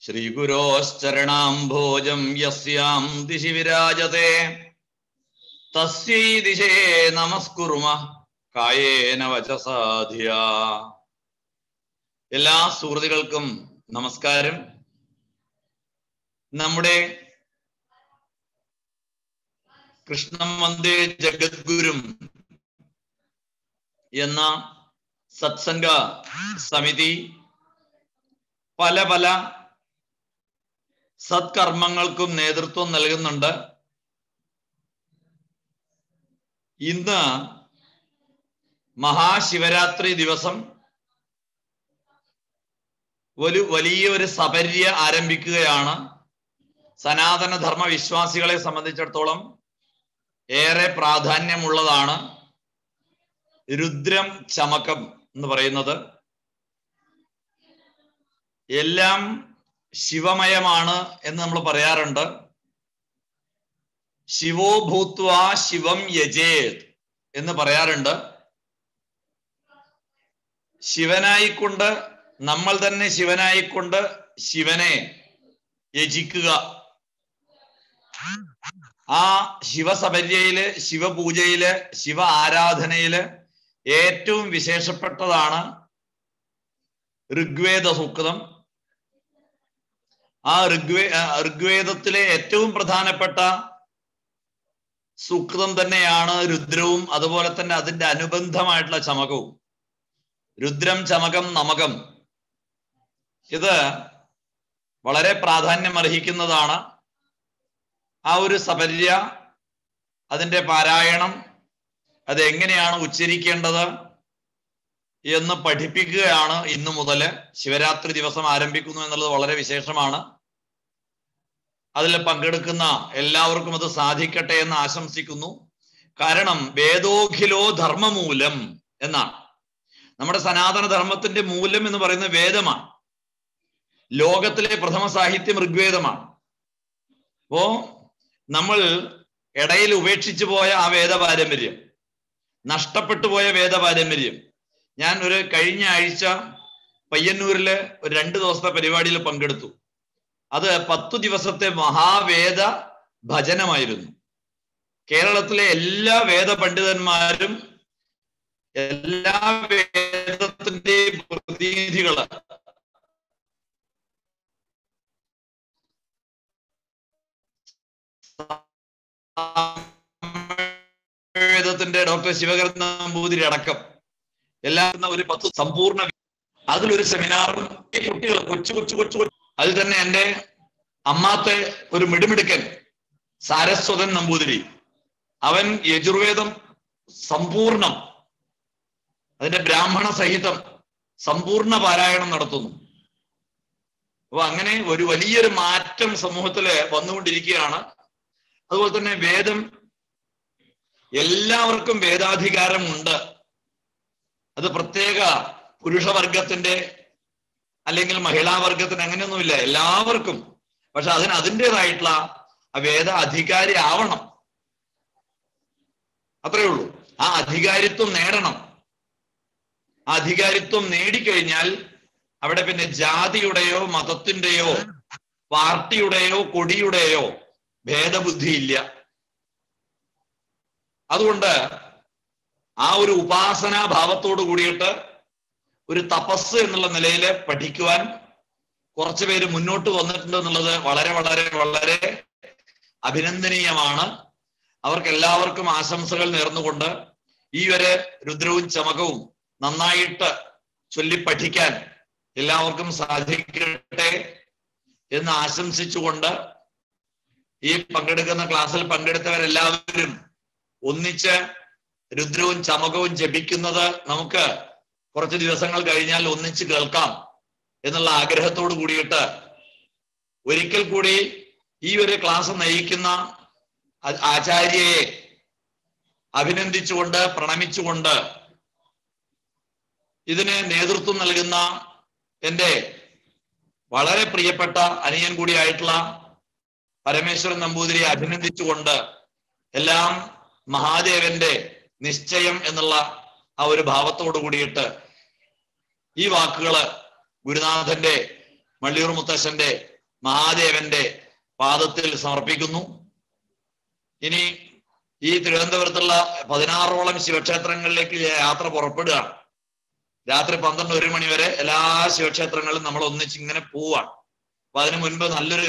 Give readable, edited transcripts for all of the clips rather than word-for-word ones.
ശ്രീഗുരോശ്ചരണാംഭോജം യസ്യാം ദിശി വിരാജത്തെ തസ്യൈ ദിശേ നമസ്കുർമ കായേന വചസാ ധിയാ. എല്ലാ സുഹൃത്തുക്കൾക്കും നമസ്കാരം. നമ്മുടെ കൃഷ്ണം വന്ദേ ജഗദ്ഗുരും എന്ന സത്സംഗ സമിതി പല പല സത്കർമ്മങ്ങൾക്കും നേതൃത്വം നൽകുന്നുണ്ട്. ഇന്ന് മഹാശിവരാത്രി ദിവസം വലിയൊരു സപര്യ ആരംഭിക്കുകയാണ്. സനാതനധർമ്മ വിശ്വാസികളെ സംബന്ധിച്ചിടത്തോളം ഏറെ പ്രാധാന്യമുള്ളതാണ് രുദ്രം ചമകം എന്ന് പറയുന്നത്. എല്ലാം ശിവമയമാണ് എന്ന് നമ്മൾ പറയാറുണ്ട്. ശിവോ ഭൂത്വാ ശിവം യജേത് എന്ന് പറയാറുണ്ട്. ശിവനായിക്കൊണ്ട് നമ്മൾ തന്നെ ശിവനായിക്കൊണ്ട് ശിവനെ യജിക്കുക. ആ ശിവസപര്യയില്, ശിവപൂജയില്, ശിവ ആരാധനയില് ഏറ്റവും വിശേഷപ്പെട്ടതാണ് ഋഗ്വേദ സൂക്തം. ആ ഋഗ്വേദത്തിലെ ഏറ്റവും പ്രധാനപ്പെട്ട സൂക്തം തന്നെയാണ് രുദ്രവും അതുപോലെ തന്നെ അതിന്റെ അനുബന്ധമായിട്ടുള്ള ചമകവും. രുദ്രം ചമകം നമകം ഇത് വളരെ പ്രാധാന്യം അർഹിക്കുന്നതാണ്. ആ ഒരു സപര്യ, അതിന്റെ പാരായണം, അത് എങ്ങനെയാണ് ഉച്ചരിക്കേണ്ടത് എന്ന് പഠിപ്പിക്കുകയാണ് ഇന്നു മുതൽ. ശിവരാത്രി ദിവസം ആരംഭിക്കുന്നു എന്നുള്ളത് വളരെ വിശേഷമാണ്. അതിൽ പങ്കെടുക്കുന്ന എല്ലാവർക്കും അത് സാധിക്കട്ടെ എന്ന് ആശംസിക്കുന്നു. കാരണം വേദോഖിലോ ധർമ്മമൂലം എന്നാണ്. നമ്മുടെ സനാതന ധർമ്മത്തിന്റെ മൂലം എന്ന് പറയുന്നത് വേദമാണ്. ലോകത്തിലെ പ്രഥമ സാഹിത്യം ഋഗ്വേദമാണ്. അപ്പോ നമ്മൾ ഇടയിൽ ഉപേക്ഷിച്ചു പോയ ആ വേദപാരമ്പര്യം, നഷ്ടപ്പെട്ടു പോയ വേദപാരമ്പര്യം, ഞാൻ കഴിഞ്ഞ ആഴ്ച പയ്യന്നൂരില് ഒരു 2 ദിവസത്തെ പരിപാടിയിൽ പങ്കെടുത്തു. അത് 10 ദിവസത്തെ മഹാവേദ ഭജനമായിരുന്നു. കേരളത്തിലെ എല്ലാ വേദ പണ്ഡിതന്മാരും എല്ലാ വേദത്തിന്റെ പ്രതിനിധികള് വേദത്തിന്റെ ഡോക്ടർ ശിവകരൻ നമ്പൂതിരി അടക്കം എല്ലാവരും ഒരു 10 സമ്പൂർണ്ണ, അതിലൊരു സെമിനാറും കുട്ടികൾ കൊച്ചു അതിൽ തന്നെ എൻ്റെ അമ്മാത്തെ ഒരു മിടുമിടുക്കൻ സാരസ്വതൻ നമ്പൂതിരി, അവൻ യജുർവേദം സമ്പൂർണം, അതിന്റെ ബ്രാഹ്മണ സഹിതം സമ്പൂർണ്ണ പാരായണം നടത്തുന്നു. അപ്പൊ അങ്ങനെ ഒരു വലിയൊരു മാറ്റം സമൂഹത്തില് വന്നുകൊണ്ടിരിക്കുകയാണ്. അതുപോലെ തന്നെ വേദം, എല്ലാവർക്കും വേദാധികാരമുണ്ട്. അത് പ്രത്യേക പുരുഷവർഗത്തിന്റെ അല്ലെങ്കിൽ മഹിളാവർഗത്തിന് അങ്ങനെയൊന്നുമില്ല, എല്ലാവർക്കും. പക്ഷെ അതിൻ്റെതായിട്ടുള്ള വേദ അധികാരി ആവണം, അത്രയേ ഉള്ളൂ. ആ അധികാരിത്വം നേടണം. ആ അധികാരിത്വം നേടിക്കഴിഞ്ഞാൽ അവിടെ പിന്നെ ജാതിയുടെയോ മതത്തിന്റെയോ പാർട്ടിയുടെയോ കൊടിയുടെയോ ഭേദബുദ്ധിയില്ല. അതുകൊണ്ട് ആ ഒരു ഉപാസനാഭാവത്തോട് കൂടിയിട്ട് ഒരു തപസ് എന്നുള്ള നിലയിൽ പഠിക്കുവാൻ കുറച്ചു പേര് മുന്നോട്ട് വന്നിട്ടുണ്ട് എന്നുള്ളത് വളരെ വളരെ വളരെ അഭിനന്ദനീയമാണ്. അവർക്ക് എല്ലാവർക്കും ആശംസകൾ നേർന്നുകൊണ്ട് ഈ ഒരു രുദ്രവും ചമകവും നന്നായിട്ട് ചൊല്ലി പഠിക്കാൻ എല്ലാവർക്കും സാധിക്കട്ടെ എന്ന് ആശംസിച്ചുകൊണ്ട് ഈ പങ്കെടുക്കുന്ന ക്ലാസ്സിൽ പങ്കെടുത്തവരെല്ലാവരും ഒന്നിച്ച് രുദ്രവും ചമകവും ജപിക്കുന്നത് നമുക്ക് കുറച്ച് ദിവസങ്ങൾ കഴിഞ്ഞാൽ ഒന്നിച്ച് കേൾക്കാം എന്നുള്ള ആഗ്രഹത്തോട് കൂടിയിട്ട് ഒരിക്കൽ കൂടി ഈ ഒരു ക്ലാസ് നയിക്കുന്ന ആചാര്യയെ അഭിനന്ദിച്ചുകൊണ്ട് പ്രണമിച്ചുകൊണ്ട് ഇതിന് നേതൃത്വം നൽകുന്ന എൻ്റെ വളരെ പ്രിയപ്പെട്ട അനിയൻ കൂടിയായിട്ടുള്ള പരമേശ്വരൻ നമ്പൂതിരിയെ അഭിനന്ദിച്ചുകൊണ്ട് എല്ലാം മഹാദേവന്റെ നിശ്ചയം എന്നുള്ള ആ ഒരു ഭാവത്തോട് കൂടിയിട്ട് ഈ വാക്കുകള് ഗുരുനാഥന്റെ മള്ളിയൂർ മുത്തശ്ശന്റെ മഹാദേവന്റെ പാദത്തിൽ സമർപ്പിക്കുന്നു. ഇനി ഈ തിരുവനന്തപുരത്തുള്ള 16ഓളം ശിവക്ഷേത്രങ്ങളിലേക്ക് യാത്ര പുറപ്പെടുകയാണ്. രാത്രി 12-1 മണി വരെ എല്ലാ ശിവക്ഷേത്രങ്ങളും നമ്മൾ ഒന്നിച്ച് ഇങ്ങനെ പോവാണ്. അപ്പൊ അതിനു മുൻപ് നല്ലൊരു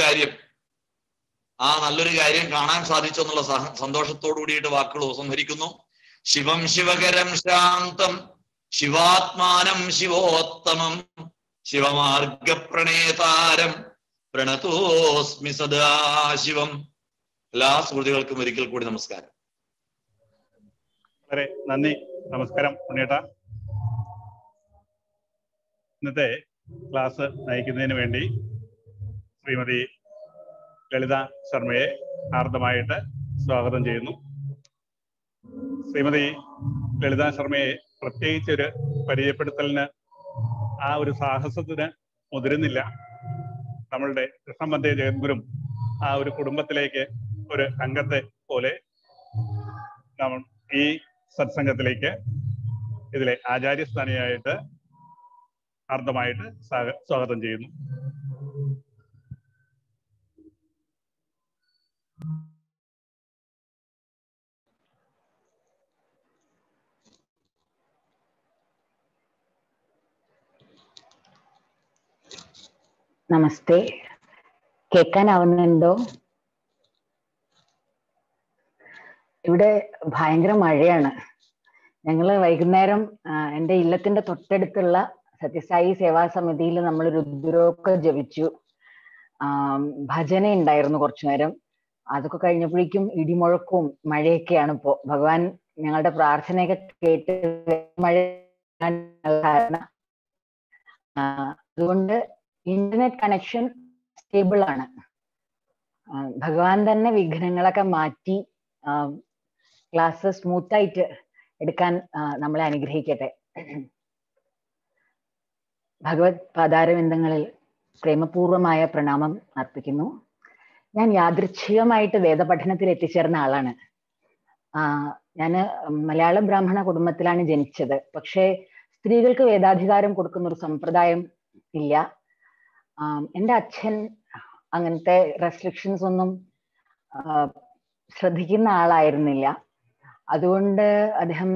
കാര്യം കാണാൻ സാധിച്ചു എന്നുള്ള സന്തോഷത്തോടു കൂടിയിട്ട് വാക്കുകൾ ഉപസംഹരിക്കുന്നു. ശിവം ശിവകരം ശാന്തം ശിവാത്മാനം ശിവോത്തമം ശിവമാർഗപ്രണേതാരം പ്രണതോസ്മി സദാശിവം. എല്ലാ സുഹൃത്തുക്കൾക്കും ഒരിക്കൽ കൂടി നമസ്കാരം. വളരെ നന്ദി. നമസ്കാരം ഉണ്ണിയേട്ടാ. ഇന്നത്തെ ക്ലാസ് നയിക്കുന്നതിന് വേണ്ടി ശ്രീമതി ലളിത ശർമ്മയെ ഹാർദമായിട്ട് സ്വാഗതം ചെയ്യുന്നു. ശ്രീമതി ലളിത ശർമ്മയെ പ്രത്യേകിച്ചൊരു പരിചയപ്പെടുത്തലിന് ആ ഒരു സാഹസത്തിന് മുതിരുന്നില്ല. നമ്മളുടെ കൃഷ്ണമന്തേ ജഗദ്ഗുരും ആ ഒരു കുടുംബത്തിലേക്ക് ഒരു അംഗത്തെ പോലെ നമ്മൾ ഈ സത്സംഗത്തിലേക്ക് ഇതിലെ ആചാര്യസ്ഥാനിയായിട്ട് ഹാർദമായിട്ട് സ്വാഗതം ചെയ്യുന്നു. നമസ്തേ. കേൾക്കാനാവുന്നുണ്ടോ? ഇവിടെ ഭയങ്കര മഴയാണ്. ഞങ്ങള് വൈകുന്നേരം എൻ്റെ ഇല്ലത്തിന്റെ തൊട്ടടുത്തുള്ള സത്യസായി സേവാ സമിതിയിൽ നമ്മൾ രുദ്രമൊക്കെ ജപിച്ചു. ഭജന ഉണ്ടായിരുന്നു കുറച്ചു നേരം. അതൊക്കെ കഴിഞ്ഞപ്പോഴേക്കും ഇടിമുഴക്കവും മഴയൊക്കെയാണ് ഇപ്പോ. ഭഗവാൻ ഞങ്ങളുടെ പ്രാർത്ഥനയൊക്കെ കേട്ട് മഴ കാരണം അതുകൊണ്ട് ഇന്റർനെറ്റ് കണക്ഷൻ സ്റ്റേബിൾ ആണ്. ഭഗവാൻ തന്നെ വിഘ്നങ്ങളൊക്കെ മാറ്റി ക്ലാസ് സ്മൂത്തായിട്ട് എടുക്കാൻ നമ്മളെ അനുഗ്രഹിക്കട്ടെ. ഭഗവത് പാദാരവിന്ദങ്ങളിൽ പ്രേമപൂർവമായ പ്രണാമം അർപ്പിക്കുന്നു. ഞാൻ യാദൃച്ഛികമായിട്ട് വേദപഠനത്തിൽ എത്തിച്ചേർന്ന ആളാണ്. ഞാന് മലയാള ബ്രാഹ്മണ കുടുംബത്തിലാണ് ജനിച്ചത്. പക്ഷേ സ്ത്രീകൾക്ക് വേദാധികാരം കൊടുക്കുന്ന ഒരു സമ്പ്രദായം ഇല്ല. എൻ്റെ അച്ഛൻ അങ്ങനത്തെ റെസ്ട്രിക്ഷൻസ് ഒന്നും ശ്രദ്ധിക്കുന്ന ആളായിരുന്നില്ല. അതുകൊണ്ട് അദ്ദേഹം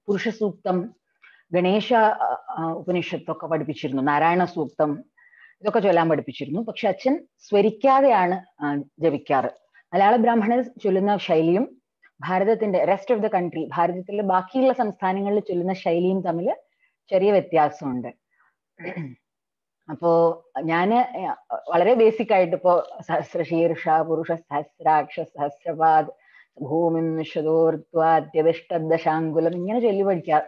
പുരുഷ സൂക്തം, ഗണേശ ഉപനിഷത്തൊക്കെ പഠിപ്പിച്ചിരുന്നു, നാരായണ സൂക്തം ഇതൊക്കെ ചൊല്ലാൻ പഠിപ്പിച്ചിരുന്നു. പക്ഷെ അച്ഛൻ സ്വരിക്കാതെയാണ് ജപിക്കാറ്. മലയാള ബ്രാഹ്മണർ ചൊല്ലുന്ന ശൈലിയും ഭാരതത്തിന്റെ റെസ്റ്റ് ഓഫ് ദ കൺട്രി, ഭാരതത്തിലെ ബാക്കിയുള്ള സംസ്ഥാനങ്ങളിൽ ചൊല്ലുന്ന ശൈലിയും തമ്മിൽ ചെറിയ വ്യത്യാസമുണ്ട്. അപ്പോ ഞാന് വളരെ ബേസിക് ആയിട്ട് ഇപ്പോ സഹസ്രശീർഷ പുരുഷ സഹസ്രാക്ഷ സഹസ്രപാദ് ഭൂമിം നിഷദോർദ്വാദ്യതിഷ്ടദശാങ്കുലം ഇങ്ങനെ ചൊല്ലി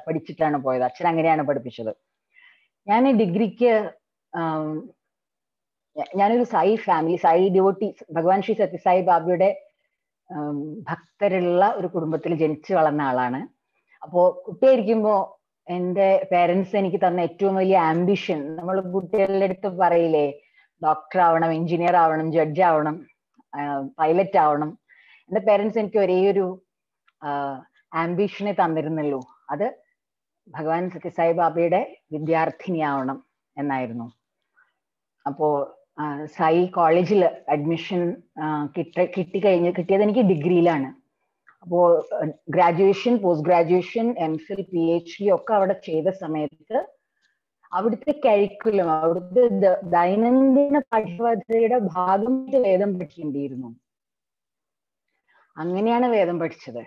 പഠിച്ചിട്ടാണ് പോയത്. അച്ഛൻ അങ്ങനെയാണ് പഠിപ്പിച്ചത്. ഞാൻ ഡിഗ്രിക്ക് ഞാനൊരു സായി ഫാമിലി, സായി ഡിവോട്ടീസ്, ഭഗവാൻ ശ്രീ സത്യസായി ബാബയുടെ ഭക്തരുള്ള ഒരു കുടുംബത്തിൽ ജനിച്ചു വളർന്ന ആളാണ്. അപ്പോ കുട്ടിയായിരിക്കുമ്പോ എൻ്റെ പേരൻസ് എനിക്ക് തന്ന ഏറ്റവും വലിയ ആംബിഷൻ, നമ്മൾ കുട്ടികളുടെ അടുത്ത് പറയില്ലേ, ഡോക്ടർ ആവണം, എഞ്ചിനീയർ ആവണം, ജഡ്ജ് ആവണം, പൈലറ്റ് ആവണം. എൻ്റെ പേരൻസ് എനിക്ക് ഒരേ ഒരു ആംബിഷനെ തന്നിരുന്നുള്ളൂ. അത് ഭഗവാൻ സത്യസായി ബാബയുടെ വിദ്യാർത്ഥിനിയാവണം എന്നായിരുന്നു. അപ്പോ സായി കോളേജിൽ അഡ്മിഷൻ കിട്ടിയത് എനിക്ക് ഡിഗ്രിയിലാണ്. അപ്പോ graduation, post graduation, MPhil, PhD ഒക്കെ അവിടെ ചെയ്ത സമയത്ത് അവിടുത്തെ കരിക്കുലം, അവിടുത്തെ ദൈനംദിന പാഠ്യപദ്ധതിയുടെ ഭാഗമായിട്ട് വേദം പഠിക്കേണ്ടിയിരുന്നു. അങ്ങനെയാണ് വേദം പഠിച്ചത്.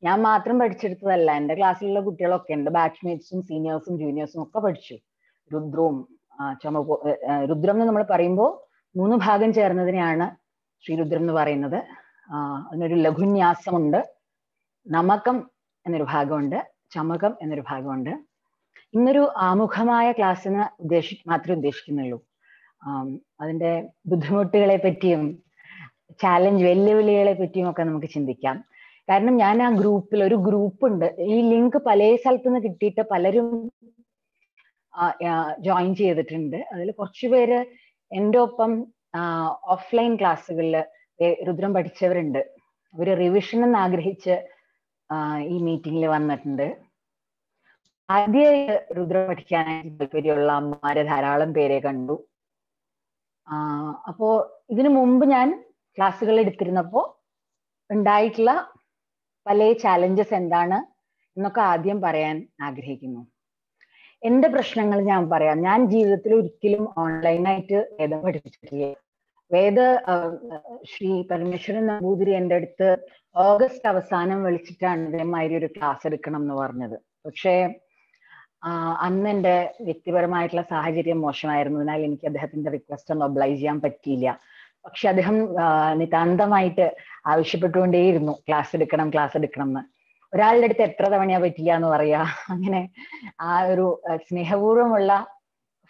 ഞാൻ മാത്രം പഠിച്ചെടുത്തതല്ല, എൻ്റെ ക്ലാസ്സിലുള്ള കുട്ടികളൊക്കെ, എൻ്റെ ബാച്ച്മേറ്റ്സും സീനിയേഴ്സും ജൂനിയേഴ്സും ഒക്കെ പഠിച്ചു. രുദ്രവും രുദ്രം എന്ന് നമ്മൾ പറയുമ്പോൾ 3 ഭാഗം ചേർന്നതിനെയാണ് ശ്രീരുദ്രം എന്ന് പറയുന്നത്. അതിനൊരു ലഘുന്യാസമുണ്ട്, നമകം എന്നൊരു ഭാഗമുണ്ട്, ചമകം എന്നൊരു ഭാഗമുണ്ട്. ഇന്നൊരു ആമുഖമായ ക്ലാസ്സിന് മാത്രമേ ഉദ്ദേശിക്കുന്നുള്ളൂ. അതിൻ്റെ ബുദ്ധിമുട്ടുകളെ പറ്റിയും ചാലഞ്ച്, വെല്ലുവിളികളെ പറ്റിയും ഒക്കെ നമുക്ക് ചിന്തിക്കാം. കാരണം ഞാൻ ആ ഗ്രൂപ്പിൽ, ഒരു ഗ്രൂപ്പ് ഉണ്ട്, ഈ ലിങ്ക് പല സ്ഥലത്തുനിന്ന് കിട്ടിയിട്ട് പലരും ജോയിൻ ചെയ്തിട്ടുണ്ട്. അതിൽ കുറച്ചുപേര് എൻ്റെ ഒപ്പം ഓഫ്ലൈൻ ക്ലാസ്സുകളിൽ രുദ്രം പഠിച്ചവരുണ്ട്. ഒരു റിവിഷൻ എന്ന് ആഗ്രഹിച്ച് ഈ മീറ്റിംഗിൽ വന്നിട്ടുണ്ട്. ആദ്യം രുദ്രം പഠിക്കാനായിട്ട് താല്പര്യമുള്ള അമ്മമാരെ ധാരാളം പേരെ കണ്ടു. അപ്പോ ഇതിനു മുമ്പ് ഞാൻ ക്ലാസ്സുകൾ എടുത്തിരുന്നപ്പോ ഉണ്ടായിട്ടുള്ള പല ചാലഞ്ചസ് എന്താണ് എന്നൊക്കെ ആദ്യം പറയാൻ ആഗ്രഹിക്കുന്നു. എന്റെ പ്രശ്നങ്ങൾ ഞാൻ പറയാം. ഞാൻ ജീവിതത്തിൽ ഒരിക്കലും ഓൺലൈനായിട്ട് വേദം പഠിപ്പിച്ചിട്ടില്ല. ശ്രീ പരമേശ്വരൻ നമ്പൂതിരി എൻ്റെ അടുത്ത് ഓഗസ്റ്റ് അവസാനം വിളിച്ചിട്ടാണ് ഇതേമാതിരി ഒരു ക്ലാസ് എടുക്കണം എന്ന് പറഞ്ഞത്. പക്ഷേ അന്ന് എൻ്റെ വ്യക്തിപരമായിട്ടുള്ള സാഹചര്യം മോശമായിരുന്നതിനാൽ എനിക്ക് അദ്ദേഹത്തിന്റെ റിക്വസ്റ്റ് ഒന്ന് ഒബ്ലൈസ് ചെയ്യാൻ പറ്റിയില്ല. പക്ഷെ അദ്ദേഹം നിതാന്തമായിട്ട് ആവശ്യപ്പെട്ടുകൊണ്ടേയിരുന്നു ക്ലാസ് എടുക്കണം എന്ന്. ഒരാളുടെ അടുത്ത് എത്ര തവണയാ പറ്റില്ല എന്ന് പറയാ. അങ്ങനെ ആ ഒരു സ്നേഹപൂർവ്വമുള്ള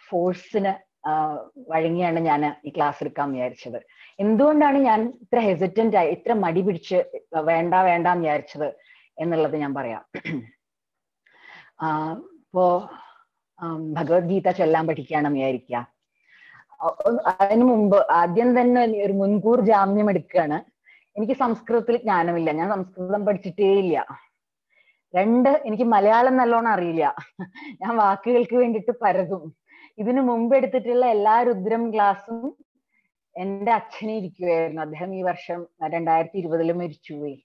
ഫോഴ്സിന് വഴങ്ങിയാണ് ഞാൻ ഈ ക്ലാസ് എടുക്കാൻ വിചാരിച്ചത്. എന്തുകൊണ്ടാണ് ഞാൻ ഇത്ര ഹെസിറ്റന്റ് ആയി, ഇത്ര മടി പിടിച്ച് വേണ്ടാന്ന് വിചാരിച്ചത് എന്നുള്ളത് ഞാൻ പറയാം. ഇപ്പോ ഭഗവത്ഗീത ചൊല്ലാൻ പഠിക്കുകയാണെന്ന് വിചാരിക്കുക. അതിനു മുമ്പ് ആദ്യം തന്നെ ഒരു മുൻകൂർ ജാമ്യം എടുക്കുകയാണ്. എനിക്ക് സംസ്കൃതത്തിൽ ജ്ഞാനമില്ല, ഞാൻ സംസ്കൃതം പഠിച്ചിട്ടേ ഇല്ല. 2, എനിക്ക് മലയാളം നല്ലോണം അറിയില്ല, ഞാൻ വാക്കുകൾക്ക് വേണ്ടിയിട്ട് പരതും. ഇതിനു മുമ്പ് എടുത്തിട്ടുള്ള എല്ലാ രുദ്രം ക്ലാസ്സും എൻ്റെ അച്ഛനെ ഇരിക്കുമായിരുന്നു. അദ്ദേഹം ഈ വർഷം 2020 മരിച്ചുപോയി.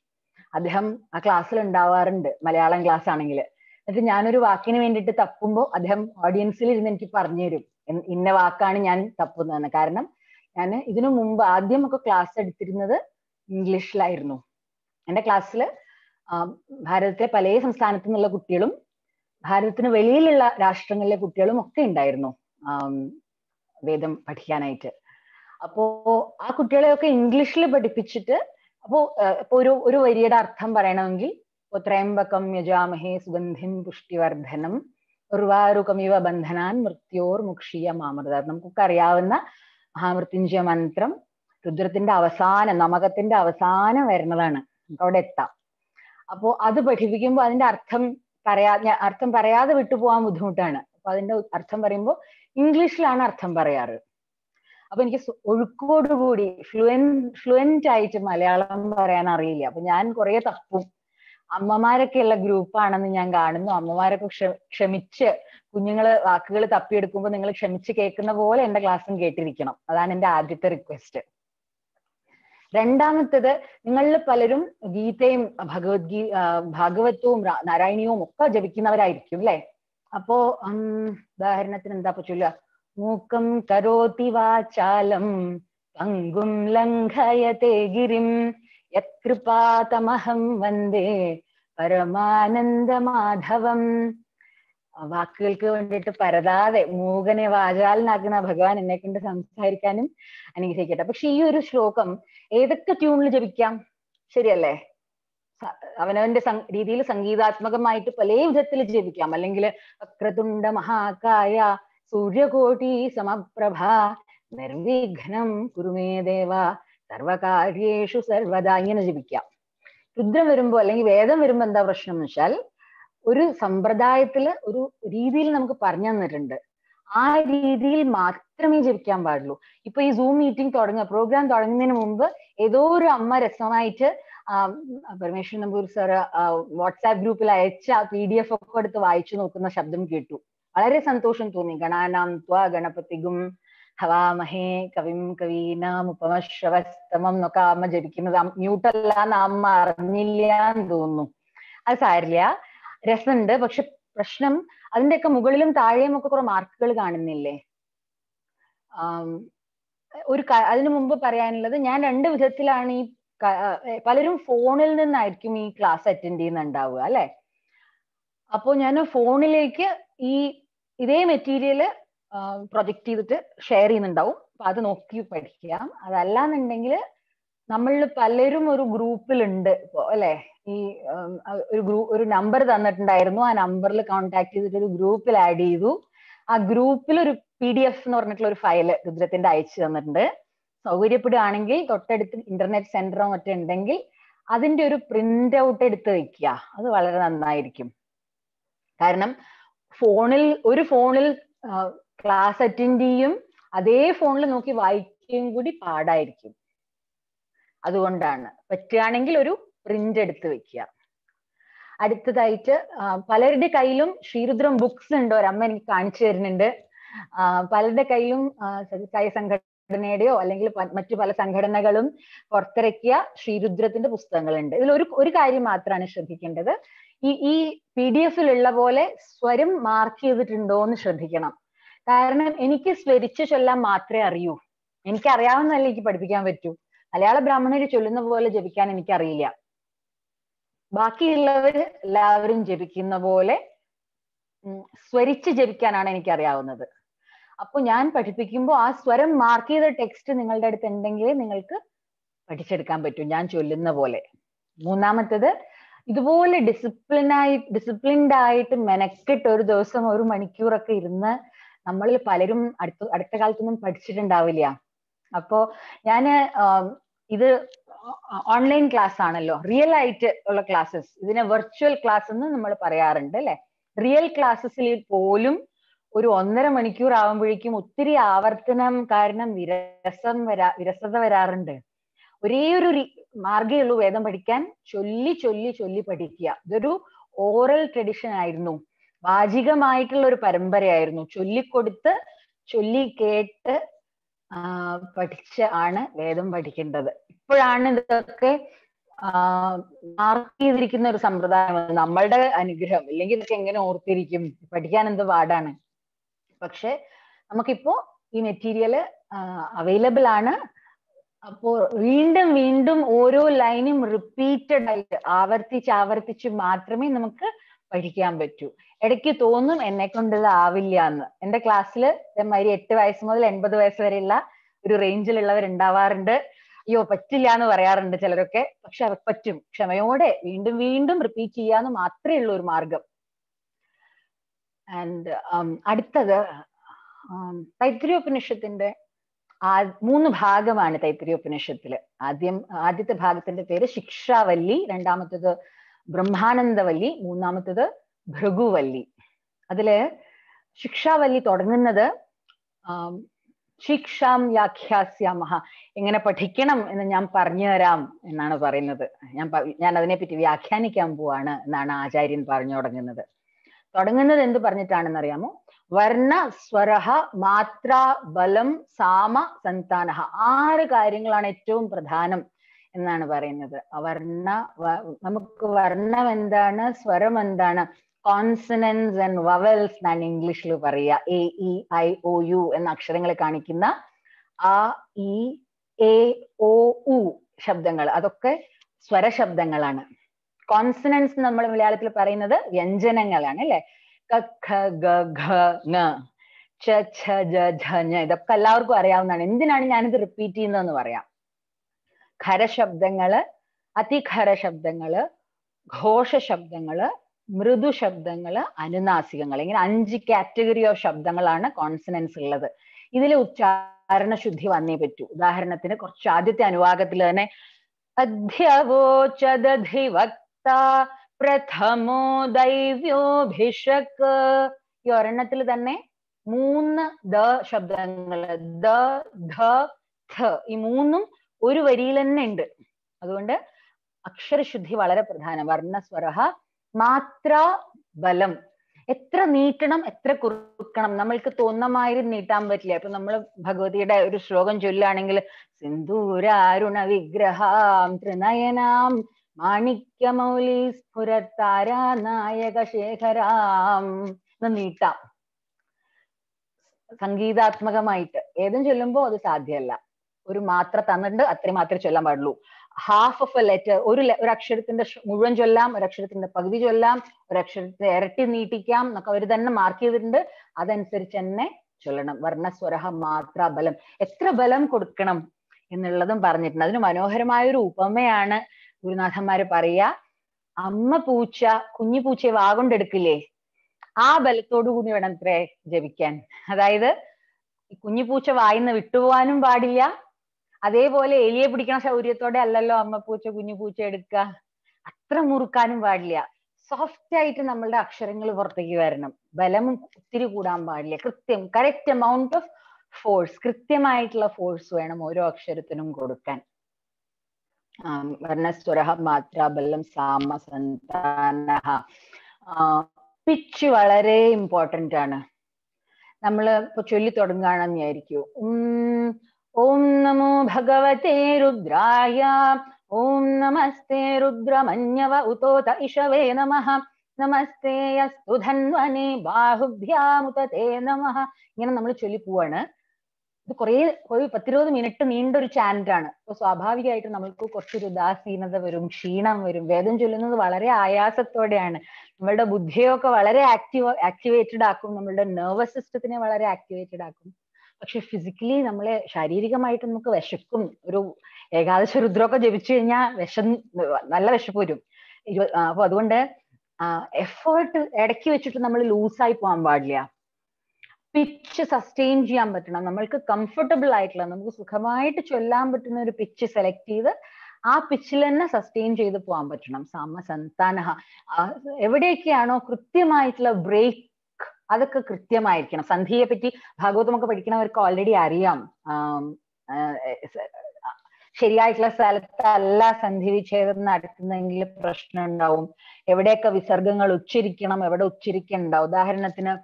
അദ്ദേഹം ആ ക്ലാസ്സിൽ ഉണ്ടാവാറുണ്ട്, മലയാളം ക്ലാസ് ആണെങ്കിൽ. എന്നിട്ട് ഞാനൊരു വാക്കിന് വേണ്ടിയിട്ട് തപ്പുമ്പോൾ അദ്ദേഹം ഓഡിയൻസിൽ ഇരുന്ന് എനിക്ക് പറഞ്ഞു തരും ഇന്ന വാക്കാണ് ഞാൻ തപ്പുന്നതെന്ന്. കാരണം ഞാൻ ഇതിനു മുമ്പ് ആദ്യമൊക്കെ ക്ലാസ് എടുത്തിരുന്നത് ഇംഗ്ലീഷിലായിരുന്നു. എൻ്റെ ക്ലാസ്സിൽ ഭാരതത്തിലെ പല സംസ്ഥാനത്തു നിന്നുള്ള കുട്ടികളും ഭാരതത്തിന് വെളിയിലുള്ള രാഷ്ട്രങ്ങളിലെ കുട്ടികളും ഒക്കെ ഉണ്ടായിരുന്നു വേദം പഠിക്കാനായിട്ട്. അപ്പോ ആ കുട്ടികളെയൊക്കെ ഇംഗ്ലീഷിൽ പഠിപ്പിച്ചിട്ട് ഇപ്പൊ ഒരു വരിയുടെ അർത്ഥം പറയണമെങ്കിൽ ത്രയംബകം യജാമഹേ സുഗന്ധിം പുഷ്ടിവർദ്ധനം ഉർവാരുകമിവ ബന്ധനാൻ മൃത്യോർ മുക്ഷീയ മാമൃത. നമുക്കൊക്കെ അറിയാവുന്ന മഹാമൃത്യുഞ്ജയ മന്ത്രം രുദ്രത്തിന്റെ അവസാനം, നമകത്തിന്റെ അവസാനം വരുന്നതാണ്. നമുക്ക് അവിടെ എത്താം. അപ്പോ അത് പഠിപ്പിക്കുമ്പോൾ അതിന്റെ അർത്ഥം പറയാതെ വിട്ടുപോകാൻ ബുദ്ധിമുട്ടാണ്. അപ്പൊ അതിന്റെ അർത്ഥം പറയുമ്പോൾ ഇംഗ്ലീഷിലാണ് അർത്ഥം പറയാറ്. അപ്പൊ എനിക്ക് ഒഴുക്കോടുകൂടി ഫ്ലുവന്റ് ആയിട്ട് മലയാളം പറയാൻ അറിയില്ല. അപ്പൊ ഞാൻ കുറെ തപ്പും. അമ്മമാരൊക്കെ ഉള്ള ഗ്രൂപ്പാണെന്ന് ഞാൻ കാണുന്നു. അമ്മമാരൊക്കെ ക്ഷമിച്ച് കുഞ്ഞുങ്ങള് വാക്കുകൾ തപ്പിയെടുക്കുമ്പോൾ നിങ്ങൾ ക്ഷമിച്ച് കേൾക്കുന്ന പോലെ എന്റെ ക്ലാസ്സും കേട്ടിരിക്കണം. അതാണ് എന്റെ ആദ്യത്തെ റിക്വസ്റ്റ്. രണ്ടാമത്തേത്, നിങ്ങളിൽ പലരും ഗീതയും ഭാഗവതവും നാരായണീയവും ഒക്കെ ജപിക്കുന്നവരായിരിക്കും അല്ലെ? അപ്പോ ഉദാഹരണത്തിന് എന്താ ചൊല്ലുക? മൂക്കം കരോതി വാചാലം പങ്കും ലംഘയത്തെ ഗിരിം യത്കൃപാതമഹം വന്ദേ പരമാനന്ദമാധവം. വാക്കുകൾക്ക് വേണ്ടിയിട്ട് പരതാതെ മൂകനെ വാചാലനാക്കുന്ന ഭഗവാൻ എന്നെ കൊണ്ട് സംസാരിക്കാനും അനുഗ്രഹിക്കട്ടെ. പക്ഷെ ഈ ഒരു ശ്ലോകം ഏതൊക്കെ ട്യൂണിൽ ജപിക്കാം, ശരിയല്ലേ? അവനവന്റെ രീതിയിൽ സംഗീതാത്മകമായിട്ട് പല വിധത്തിൽ ജപിക്കാം. അല്ലെങ്കിൽ വക്രതുണ്ട മഹാകായ സൂര്യകോടി സമപ്രഭ നിർവിഘ്നം കുരുമേ ദേവ സർവകാര്യേഷു സർവദാ, ഇങ്ങനെ ജപിക്കാം. രുദ്രം വരുമ്പോ അല്ലെങ്കിൽ വേദം വരുമ്പോ എന്താ പ്രശ്നം എന്ന് വെച്ചാൽ, ഒരു സമ്പ്രദായത്തില് ഒരു രീതിയിൽ നമുക്ക് പറഞ്ഞു തന്നിട്ടുണ്ട്. ആ രീതിയിൽ മാത്രമേ ജപിക്കാൻ പാടുള്ളൂ. ഇപ്പൊ ഈ സൂം മീറ്റിംഗ് പ്രോഗ്രാം തുടങ്ങുന്നതിന് മുമ്പ് ഏതോ ഒരു അമ്മ രസമായിട്ട് പരമേശ്വരൻ നമ്പൂർ സാറ് വാട്സാപ്പ് ഗ്രൂപ്പിൽ അയച്ച PDF ഒക്കെ എടുത്ത് വായിച്ചു നോക്കുന്ന ശബ്ദം കേട്ടു. വളരെ സന്തോഷം തോന്നി. ഗണാനാം ത്വാ ഗണപതിഗും ഹവാമഹേ കവിം കവീനാം ഉപമശ്രവസ്തമം എന്നൊക്കെ അമ്മ ജപിക്കുന്നത് മ്യൂട്ടല്ല എന്ന് അമ്മ അറിഞ്ഞില്ല എന്ന് തോന്നുന്നു. അത് സാരില്ല, രസമുണ്ട്. പക്ഷെ പ്രശ്നം അതിന്റെയൊക്കെ മുകളിലും താഴെയും ഒക്കെ കുറെ മാർക്കുകൾ കാണുന്നില്ലേ? അതിനു മുമ്പ് പറയാനുള്ളത്, ഞാൻ 2 വിധത്തിലാണ് ഈ പലരും ഫോണിൽ നിന്നായിരിക്കും ഈ ക്ലാസ് അറ്റൻഡ് ചെയ്യുന്നുണ്ടാവുക അല്ലെ? അപ്പോ ഞാൻ ഫോണിലേക്ക് ഇതേ മെറ്റീരിയല് പ്രൊജക്ട് ചെയ്തിട്ട് ഷെയർ ചെയ്യുന്നുണ്ടാവും. അപ്പൊ അത് നോക്കി പഠിക്കാം. അതല്ലാന്നുണ്ടെങ്കിൽ നമ്മളിൽ പലരും ഒരു ഗ്രൂപ്പിലുണ്ട് ഇപ്പോ അല്ലെ? ഈ ഒരു നമ്പർ തന്നിട്ടുണ്ടായിരുന്നു. ആ നമ്പറിൽ കോൺടാക്ട് ചെയ്തിട്ട് ഒരു ഗ്രൂപ്പിൽ ആഡ് ചെയ്തു. ആ ഗ്രൂപ്പിൽ ഒരു PDF എന്ന് പറഞ്ഞിട്ടുള്ള ഒരു ഫയല് രുദ്രത്തിന്റെ അയച്ചു തന്നിട്ടുണ്ട്. സൗകര്യപ്പെടുകയാണെങ്കിൽ തൊട്ടടുത്ത് ഇന്റർനെറ്റ് സെന്ററോ മറ്റോ ഉണ്ടെങ്കിൽ അതിന്റെ ഒരു പ്രിന്റ് ഔട്ട് എടുത്ത് വെക്കുക. അത് വളരെ നന്നായിരിക്കും. കാരണം ഒരു ഫോണിൽ ക്ലാസ് അറ്റൻഡ് ചെയ്യും, അതേ ഫോണിൽ നോക്കി വായിക്കുകയും കൂടി പാടായിരിക്കും. അതുകൊണ്ടാണ് പറ്റുകയാണെങ്കിൽ ഒരു പ്രിന്റ് എടുത്ത് വെക്കുക. അടുത്തതായിട്ട് പലരുടെ കയ്യിലും ശ്രീരുദ്രം ബുക്സ് ഉണ്ട്. ഒരമ്മ എനിക്ക് കാണിച്ചു തരുന്നുണ്ട്. പലരുടെ കയ്യിലും സംഘടന സംഘടനയുടെയോ അല്ലെങ്കിൽ മറ്റു പല സംഘടനകളും പുറത്തിറക്കിയ ശ്രീരുദ്രത്തിന്റെ പുസ്തകങ്ങളുണ്ട്. ഇതിൽ ഒരു കാര്യം മാത്രമാണ് ശ്രദ്ധിക്കേണ്ടത്. ഈ PDF-ലുള്ള പോലെ സ്വരം മാർക്ക് ചെയ്തിട്ടുണ്ടോ എന്ന് ശ്രദ്ധിക്കണം. കാരണം എനിക്ക് സ്വരിച്ച് ചൊല്ലാൻ മാത്രമേ അറിയൂ. എനിക്ക് അറിയാവുന്നതല്ല എനിക്ക് പഠിപ്പിക്കാൻ പറ്റൂ. മലയാള ബ്രാഹ്മണര് ചൊല്ലുന്ന പോലെ ജപിക്കാൻ എനിക്കറിയില്ല. ബാക്കിയുള്ളവർ എല്ലാവരും ജപിക്കുന്ന പോലെ സ്വരിച്ച് ജപിക്കാനാണ് എനിക്കറിയാവുന്നത്. അപ്പൊ ഞാൻ പഠിപ്പിക്കുമ്പോൾ ആ സ്വരം മാർക്ക് ചെയ്ത ടെക്സ്റ്റ് നിങ്ങളുടെ അടുത്ത് ഉണ്ടെങ്കിൽ നിങ്ങൾക്ക് പഠിച്ചെടുക്കാൻ പറ്റും ഞാൻ ചൊല്ലുന്ന പോലെ. മൂന്നാമത്തേത്, ഇതുപോലെ ഡിസിപ്ലിൻഡ് ആയിട്ട് മെനക്കെട്ട് ഒരു ദിവസം 1 മണിക്കൂറൊക്കെ ഇരുന്ന് നമ്മളിൽ പലരും അടുത്ത കാലത്തൊന്നും പഠിച്ചിട്ടുണ്ടാവില്ല. അപ്പോ ഞാന് ഇത് ഓൺലൈൻ ക്ലാസ് ആണല്ലോ, റിയൽ ആയിട്ട് ഉള്ള ക്ലാസ്സസ്, ഇതിനെ വെർച്വൽ ക്ലാസ് എന്ന് നമ്മൾ പറയാറുണ്ട് അല്ലെ. റിയൽ ക്ലാസ്സസിൽ പോലും ഒരു 1.5 മണിക്കൂർ ആവുമ്പോഴേക്കും ഒത്തിരി ആവർത്തനം കാരണം വിരസത വരാറുണ്ട്. ഒരേ ഒരു മാർഗ്ഗേ ഉള്ളൂ വേദം പഠിക്കാൻ, ചൊല്ലി ചൊല്ലി ചൊല്ലി പഠിക്കുക. ഇതൊരു ഓറൽ ട്രഡിഷൻ ആയിരുന്നു, വാചികമായിട്ടുള്ള ഒരു പരമ്പരയായിരുന്നു. ചൊല്ലിക്കൊടുത്ത് ചൊല്ലി കേട്ട് പഠിച്ച് ആണ് വേദം പഠിക്കേണ്ടത്. ഇപ്പോഴാണ് ഇതൊക്കെ മാർക്ക് ചെയ്തിരിക്കുന്ന ഒരു സമ്പ്രദായം. നമ്മളുടെ അനുഗ്രഹം, ഇല്ലെങ്കിൽ ഇതൊക്കെ എങ്ങനെ ഓർത്തിരിക്കും, പഠിക്കാൻ എന്ത് പാടാണ്. പക്ഷെ നമുക്കിപ്പോ ഈ മെറ്റീരിയൽ അവൈലബിൾ ആണ്. അപ്പോ വീണ്ടും വീണ്ടും ഓരോ ലൈനും റിപ്പീറ്റഡ് ആയിട്ട് ആവർത്തിച്ച് മാത്രമേ നമുക്ക് പഠിക്കാൻ പറ്റൂ. ഇടയ്ക്ക് തോന്നും എന്നെ കൊണ്ട് ഇത് ആവില്ല എന്ന്. എന്റെ ക്ലാസ്സിൽ ഇതേമാതിരി 8 വയസ്സ് മുതൽ 80 വയസ്സ് വരെയുള്ള ഒരു റേഞ്ചിലുള്ളവർ ഉണ്ടാവാറുണ്ട്. അയ്യോ പറ്റില്ല എന്ന് പറയാറുണ്ട് ചിലരൊക്കെ. പക്ഷെ അവർക്ക് പറ്റും. ക്ഷമയോടെ വീണ്ടും വീണ്ടും റിപ്പീറ്റ് ചെയ്യാന്ന് മാത്രമേ ഉള്ളൂ ഒരു മാർഗം. ആൻഡ് അടുത്തത് തൈത്തിരീയോപനിഷത്തിന്റെ 3 ഭാഗമാണ് തൈത്തിരീയോപനിഷത്തില്. ആദ്യത്തെ ഭാഗത്തിന്റെ പേര് ശിക്ഷാവല്ലി, രണ്ടാമത്തേത് ബ്രഹ്മാനന്ദവല്ലി, മൂന്നാമത്തേത് ഭൃഗുവല്ലി. അതില് ശിക്ഷാവല്ലി തുടങ്ങുന്നത് ശിക്ഷാം വ്യാഖ്യാസ്യാമഹ, എങ്ങനെ പഠിക്കണം എന്ന് ഞാൻ പറഞ്ഞു തരാം എന്നാണ് പറയുന്നത്. ഞാൻ അതിനെപ്പറ്റി വ്യാഖ്യാനിക്കാൻ പോവാണ് എന്നാണ് ആചാര്യൻ പറഞ്ഞു തുടങ്ങുന്നത് എന്ത് പറഞ്ഞിട്ടാണെന്ന് അറിയാമോ? വർണ്ണ സ്വരഹ മാത്ര ബലം സാമ സന്താനഹ, 6 കാര്യങ്ങളാണ് ഏറ്റവും പ്രധാനം എന്നാണ് പറയുന്നത്. നമുക്ക് വർണ്ണം എന്താണ്, സ്വരം എന്താണ്, കോൺസണൻസ് ആൻഡ് വവൽസ് എന്നാണ് ഇംഗ്ലീഷിൽ പറയുക. AEIOU എന്ന അക്ഷരങ്ങളെ കാണിക്കുന്ന ആ ഇ എ ഒ ഉ ശബ്ദങ്ങൾ, അതൊക്കെ സ്വരശബ്ദങ്ങളാണ്. കോൺസണൻസ് നമ്മൾ മലയാളത്തിൽ പറയുന്നത് വ്യഞ്ജനങ്ങളാണ് അല്ലെ. ക ഖ ഗ ഘ ങ ച ഛ ജ ഝ ഞ, ഇതൊക്കെ എല്ലാവർക്കും അറിയാവുന്നതാണ്. എന്തിനാണ് ഞാനിത് റിപ്പീറ്റ് ചെയ്യുന്നതെന്ന് പറയാം. ഖരശബ്ദങ്ങള്, അതിഖര ശബ്ദങ്ങള്, ഘോഷ ശബ്ദങ്ങള്, മൃദു ശബ്ദങ്ങള്, അനുനാസികങ്ങൾ, ഇങ്ങനെ 5 കാറ്റഗറി ഓഫ് ശബ്ദങ്ങളാണ് കോൺസണൻസ് ഉള്ളത്. ഇതിൽ ഉച്ചാരണ ശുദ്ധി വന്നേ പറ്റൂ. ഉദാഹരണത്തിന് കുറച്ച് ആദ്യത്തെ അനുവാദത്തിൽ തന്നെ അധ്യവോചദധിവക്ത പ്രഥമോ ദൈവ്യോഭിഷക്, ഈ ഒരെണ്ണത്തിൽ തന്നെ 3 ദ ശബ്ദങ്ങള്, ദ ധ ഥ, ഈ 3ഉം ഒരു വരിയിൽ തന്നെ ഉണ്ട്. അതുകൊണ്ട് അക്ഷരശുദ്ധി വളരെ പ്രധാനം. വർണ്ണസ്വരഹ മാത്ര ബലം, എത്ര നീട്ടണം എത്ര കുറുക്കണം, നമ്മൾക്ക് തോന്നമാതിരി നീട്ടാൻ പറ്റില്ല. ഇപ്പൊ നമ്മൾ ഭഗവതിയുടെ ഒരു ശ്ലോകം ചൊല്ലുകയാണെങ്കിൽ സിന്ദൂരാരുണ വിഗ്രഹാം ത്രിനയനാം മാണിക്യമൗലി സ്ഫുരത്താരാ നായക ശേഖരാം എന്ന് നീട്ടാം. സംഗീതാത്മകമായിട്ട് ഏതും ചൊല്ലുമ്പോ അത് സാധ്യമല്ല. ഒരു മാത്ര തന്നിട്ടുണ്ട്, അത്രയും മാത്രമേ ചൊല്ലാൻ പാടുള്ളൂ. ഹാഫ് ഓഫ് എ ലെറ്റർ, ഒരു അക്ഷരത്തിന്റെ മുഴുവൻ ചൊല്ലാം, ഒരു അക്ഷരത്തിന്റെ പകുതി ചൊല്ലാം, ഒരു അക്ഷരത്തെ ഇരട്ടി നീട്ടിക്കാം എന്നൊക്കെ അവർ തന്നെ മാർക്ക് ചെയ്തിട്ടുണ്ട്. അതനുസരിച്ച് തന്നെ ചൊല്ലണം. വർണ്ണസ്വരഹ മാത്ര ബലം, എത്ര ബലം കൊടുക്കണം എന്നുള്ളതും പറഞ്ഞിട്ടുണ്ട്. അതിന് മനോഹരമായൊരു ഉപമയാണ് ഗുരുനാഥന്മാര് പറയുക. അമ്മ പൂച്ച കുഞ്ഞു പൂച്ചയെ വാഗൊണ്ടെടുക്കില്ലേ, ആ ബലത്തോടു കൂടി വേണം അത്രേ ജപിക്കാൻ. അതായത് കുഞ്ഞു പൂച്ച വായിന്ന് വിട്ടുപോകാനും പാടില്ല, അതേപോലെ എലിയെ പിടിക്കണ ശൗര്യത്തോടെ അല്ലല്ലോ അമ്മ പൂച്ച കുഞ്ഞു പൂച്ച എടുക്കുക, അത്ര മുറുക്കാനും പാടില്ല. സോഫ്റ്റ് ആയിട്ട് നമ്മളുടെ അക്ഷരങ്ങൾ പുറത്തേക്ക് വരണം. ബലം ഒത്തിരി കൂടാൻ പാടില്ല. കറക്റ്റ് എമൗണ്ട് ഓഫ് ഫോഴ്സ്, കൃത്യമായിട്ടുള്ള ഫോഴ്സ് വേണം ഓരോ അക്ഷരത്തിനും കൊടുക്കാൻ. വർണ്ണസ്വരഹ മാത്ര ബലം സാമ സന്താനഹ. പിച്ച് വളരെ ഇമ്പോർട്ടന്റ് ആണ്. നമ്മൾ ഇപ്പൊ ചൊല്ലി തുടങ്ങുകയാണെന്ന് വിചാരിക്കൂ, ഓം നമോ ഭഗവതേ രുദ്രായ. ഓം നമസ്തേ രുദ്രമന്യവ ഉതോത ഇഷവേ നമഃ. നമസ്തേ അസ്തു ധന്വനേ ബാഹുഭ്യാമുതതേ നമഃ. ഇങ്ങനെ നമ്മൾ ചൊല്ലി പോവാണ്. ഇത് കുറേ ഒരു 10-20 മിനിറ്റ് നീണ്ടൊരു ചാൻറ്റാണ്. അപ്പൊ സ്വാഭാവികമായിട്ട് നമ്മൾക്ക് കുറച്ചൊരു ഉദാസീനത വരും, ക്ഷീണം വരും. വേദം ചൊല്ലുന്നത് വളരെ ആയാസത്തോടെയാണ്. നമ്മളുടെ ബുദ്ധിയൊക്കെ വളരെ ആക്ടിവേറ്റഡ് ആക്കും, നമ്മളുടെ നെർവസ് സിസ്റ്റത്തിനെ വളരെ ആക്ടിവേറ്റഡ് ആക്കും. പക്ഷെ ഫിസിക്കലി നമ്മളെ ശാരീരികമായിട്ട് നമുക്ക് വിശക്കും. ഒരു ഏകാദശ രുദ്രമൊക്കെ ജപിച്ചു കഴിഞ്ഞാൽ നല്ല വിശപ്പ് വരും. അപ്പൊ അതുകൊണ്ട് എഫേർട്ട് ഇടയ്ക്ക് വെച്ചിട്ട് നമ്മൾ ലൂസായി പോകാൻ പാടില്ല. പിച്ച് സസ്റ്റെയിൻ ചെയ്യാൻ പറ്റണം. നമ്മൾക്ക് കംഫർട്ടബിൾ ആയിട്ടുള്ള, നമുക്ക് സുഖമായിട്ട് ചൊല്ലാൻ പറ്റുന്ന ഒരു പിച്ച് സെലക്ട് ചെയ്ത് ആ പിച്ചിൽ തന്നെ സസ്റ്റെയിൻ ചെയ്ത് പോകാൻ പറ്റണം. സമസന്താനഃ. എവിടെയൊക്കെയാണോ കൃത്യമായിട്ടുള്ള ബ്രേക്ക്, അതൊക്കെ കൃത്യമായിരിക്കണം. സന്ധിയെ പറ്റി ഭാഗവതമൊക്കെ പഠിക്കുന്നവർക്ക് ഓൾറെഡി അറിയാം. ശരിയായിട്ടുള്ള സ്ഥലത്തല്ല സന്ധി വിച്ഛേദം നടത്തുന്നെങ്കിൽ പ്രശ്നം ഉണ്ടാവും. എവിടെയൊക്കെ വിസർഗങ്ങൾ ഉച്ചരിക്കണം, എവിടെ ഉച്ചരിക്കണ്ട. ഉദാഹരണത്തിന്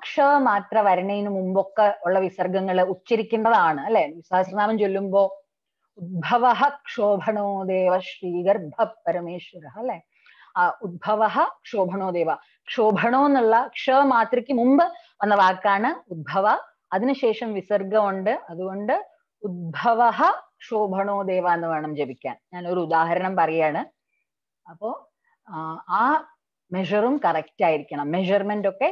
ക്ഷ മാത്ര വരണതിന് മുമ്പൊക്കെ ഉള്ള വിസർഗങ്ങൾ ഉച്ചരിക്കേണ്ടതാണ് അല്ലെ. സഹസ്രനാമം ചൊല്ലുമ്പോ ഉദ്ഭവ ക്ഷോഭണോ ദേവ ശ്രീഗർഭ പരമേശ്വര അല്ലെ. ഉദ്ഭവ ക്ഷോഭണോ ദേവ. ക്ഷോഭണോ എന്നുള്ള ക്ഷ മാത്രയ്ക്ക് മുമ്പ് വന്ന വാക്കാണ് ഉദ്ഭവ. അതിനുശേഷം വിസർഗമുണ്ട്. അതുകൊണ്ട് ഉദ്ഭവ ക്ഷോഭണോ ദേവ എന്ന് വേണം ജപിക്കാൻ. ഞാനൊരു ഉദാഹരണം പറയാണ്. അപ്പോ ആ മെഷറും കറക്റ്റ് ആയിരിക്കണം. മെഷർമെന്റ് ഒക്കെ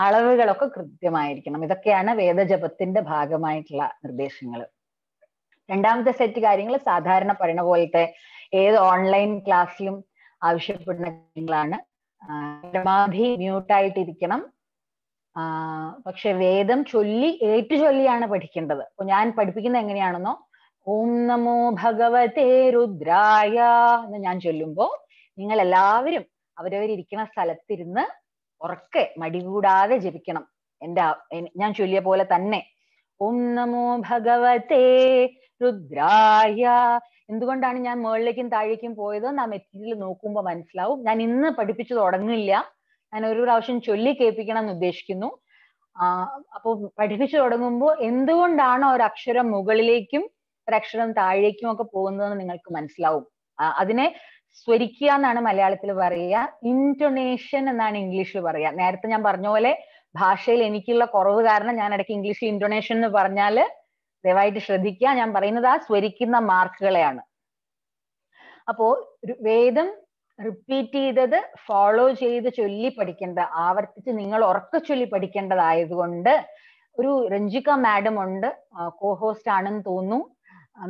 അളവുകളൊക്കെ കൃത്യമായിരിക്കണം. ഇതൊക്കെയാണ് വേദജപത്തിന്റെ ഭാഗമായിട്ടുള്ള നിർദ്ദേശങ്ങൾ. രണ്ടാമത്തെ സെറ്റ് കാര്യങ്ങൾ സാധാരണ പറയുന്ന പോലത്തെ ഏത് ഓൺലൈൻ ക്ലാസ്സിലും ആവശ്യപ്പെടുന്ന കാര്യങ്ങളാണ്. പരമാവധി മ്യൂട്ടായിട്ടിരിക്കണം. പക്ഷെ വേദം ഏറ്റു ചൊല്ലിയാണ് പഠിക്കേണ്ടത്. അപ്പൊ ഞാൻ പഠിപ്പിക്കുന്നത് എങ്ങനെയാണെന്നോ, ഓം നമോ ഭഗവതേ രുദ്രായ എന്ന് ഞാൻ ചൊല്ലുമ്പോ നിങ്ങൾ എല്ലാവരും അവരവരിയ്ക്കുന്ന സ്ഥലത്തിരുന്ന് ഉറക്കെ മടികൂടാതെ ജപിക്കണം. ഞാൻ ചൊല്ലിയ പോലെ തന്നെ. ഓം നമോ ഭഗവതേ രുദ്രായ. എന്തുകൊണ്ടാണ് ഞാൻ മുകളിലേക്കും താഴേക്കും പോയത് ആ മെറ്റീരിയൽ നോക്കുമ്പോൾ മനസ്സിലാവും. ഞാൻ ഇന്ന് പഠിപ്പിച്ചു തുടങ്ങില്ല, ഞാൻ ഒരു പ്രാവശ്യം ചൊല്ലി കേൾപ്പിക്കണം എന്ന് ഉദ്ദേശിക്കുന്നു. അപ്പൊ പഠിപ്പിച്ചു തുടങ്ങുമ്പോൾ എന്തുകൊണ്ടാണ് ഒരക്ഷരം മുകളിലേക്കും ഒരക്ഷരം താഴേക്കും ഒക്കെ പോകുന്നതെന്ന് നിങ്ങൾക്ക് മനസ്സിലാവും. അതിനെ സ്വരിക്കുക എന്നാണ് മലയാളത്തിൽ പറയുക, ഇന്റൊണേഷൻ എന്നാണ് ഇംഗ്ലീഷിൽ പറയുക. നേരത്തെ ഞാൻ പറഞ്ഞ പോലെ ഭാഷയിൽ എനിക്കുള്ള കുറവ് കാരണം ഞാൻ ഇടയ്ക്ക് ഇംഗ്ലീഷിൽ ഇന്റൊണേഷൻ എന്ന് പറഞ്ഞാല് ദയവായിട്ട് ശ്രദ്ധിക്കുക. ഞാൻ പറയുന്നത് ആ സ്വരിക്കുന്ന മാർക്കുകളെയാണ്. അപ്പോ വേദം റിപ്പീറ്റ് ചെയ്തത് ഫോളോ ചെയ്ത് ചൊല്ലി പഠിക്കേണ്ട, ആവർത്തിച്ച് നിങ്ങൾ ഉറക്കെ ചൊല്ലി പഠിക്കേണ്ടതായതുകൊണ്ട് ഒരു രഞ്ജിക മാഡം ഉണ്ട്, കോഹോസ്റ്റ് ആണെന്ന് തോന്നുന്നു.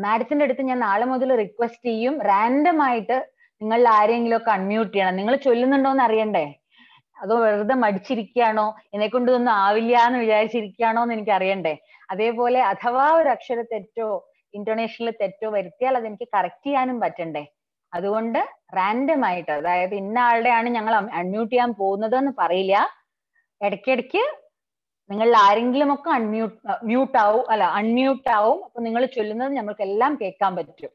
മാഡത്തിന്റെ അടുത്ത് ഞാൻ നാളെ മുതൽ റിക്വസ്റ്റ് ചെയ്യും, റാൻഡം ആയിട്ട് നിങ്ങൾ ആരെങ്കിലും ഒക്കെ അൺമ്യൂട്ട് ചെയ്യണം. നിങ്ങൾ ചൊല്ലുന്നുണ്ടോന്ന് അറിയണ്ടേ, അതോ വെറുതെ മടിച്ചിരിക്കുകയാണോ, എന്നെ കൊണ്ട് ഒന്നും ആവില്ല എന്ന് വിചാരിച്ചിരിക്കുകയാണോ എന്ന് എനിക്ക് അറിയണ്ടേ. അതേപോലെ അഥവാ ഒരു അക്ഷര തെറ്റോ ഇന്റോണേഷനിൽ തെറ്റോ വരുത്തിയാൽ അതെനിക്ക് കറക്റ്റ് ചെയ്യാനും പറ്റണ്ടേ. അതുകൊണ്ട് റാൻഡം ആയിട്ട്, അതായത് ഇന്ന ആളുടെയാണ് ഞങ്ങൾ അൺമ്യൂട്ട് ചെയ്യാൻ പോകുന്നത് എന്ന് പറയില്ല. ഇടയ്ക്കിടയ്ക്ക് നിങ്ങൾ ആരെങ്കിലും ഒക്കെ അൺമ്യൂട്ട് ആവും. അപ്പൊ നിങ്ങൾ ചൊല്ലുന്നത് ഞങ്ങൾക്ക് എല്ലാം കേൾക്കാൻ പറ്റും.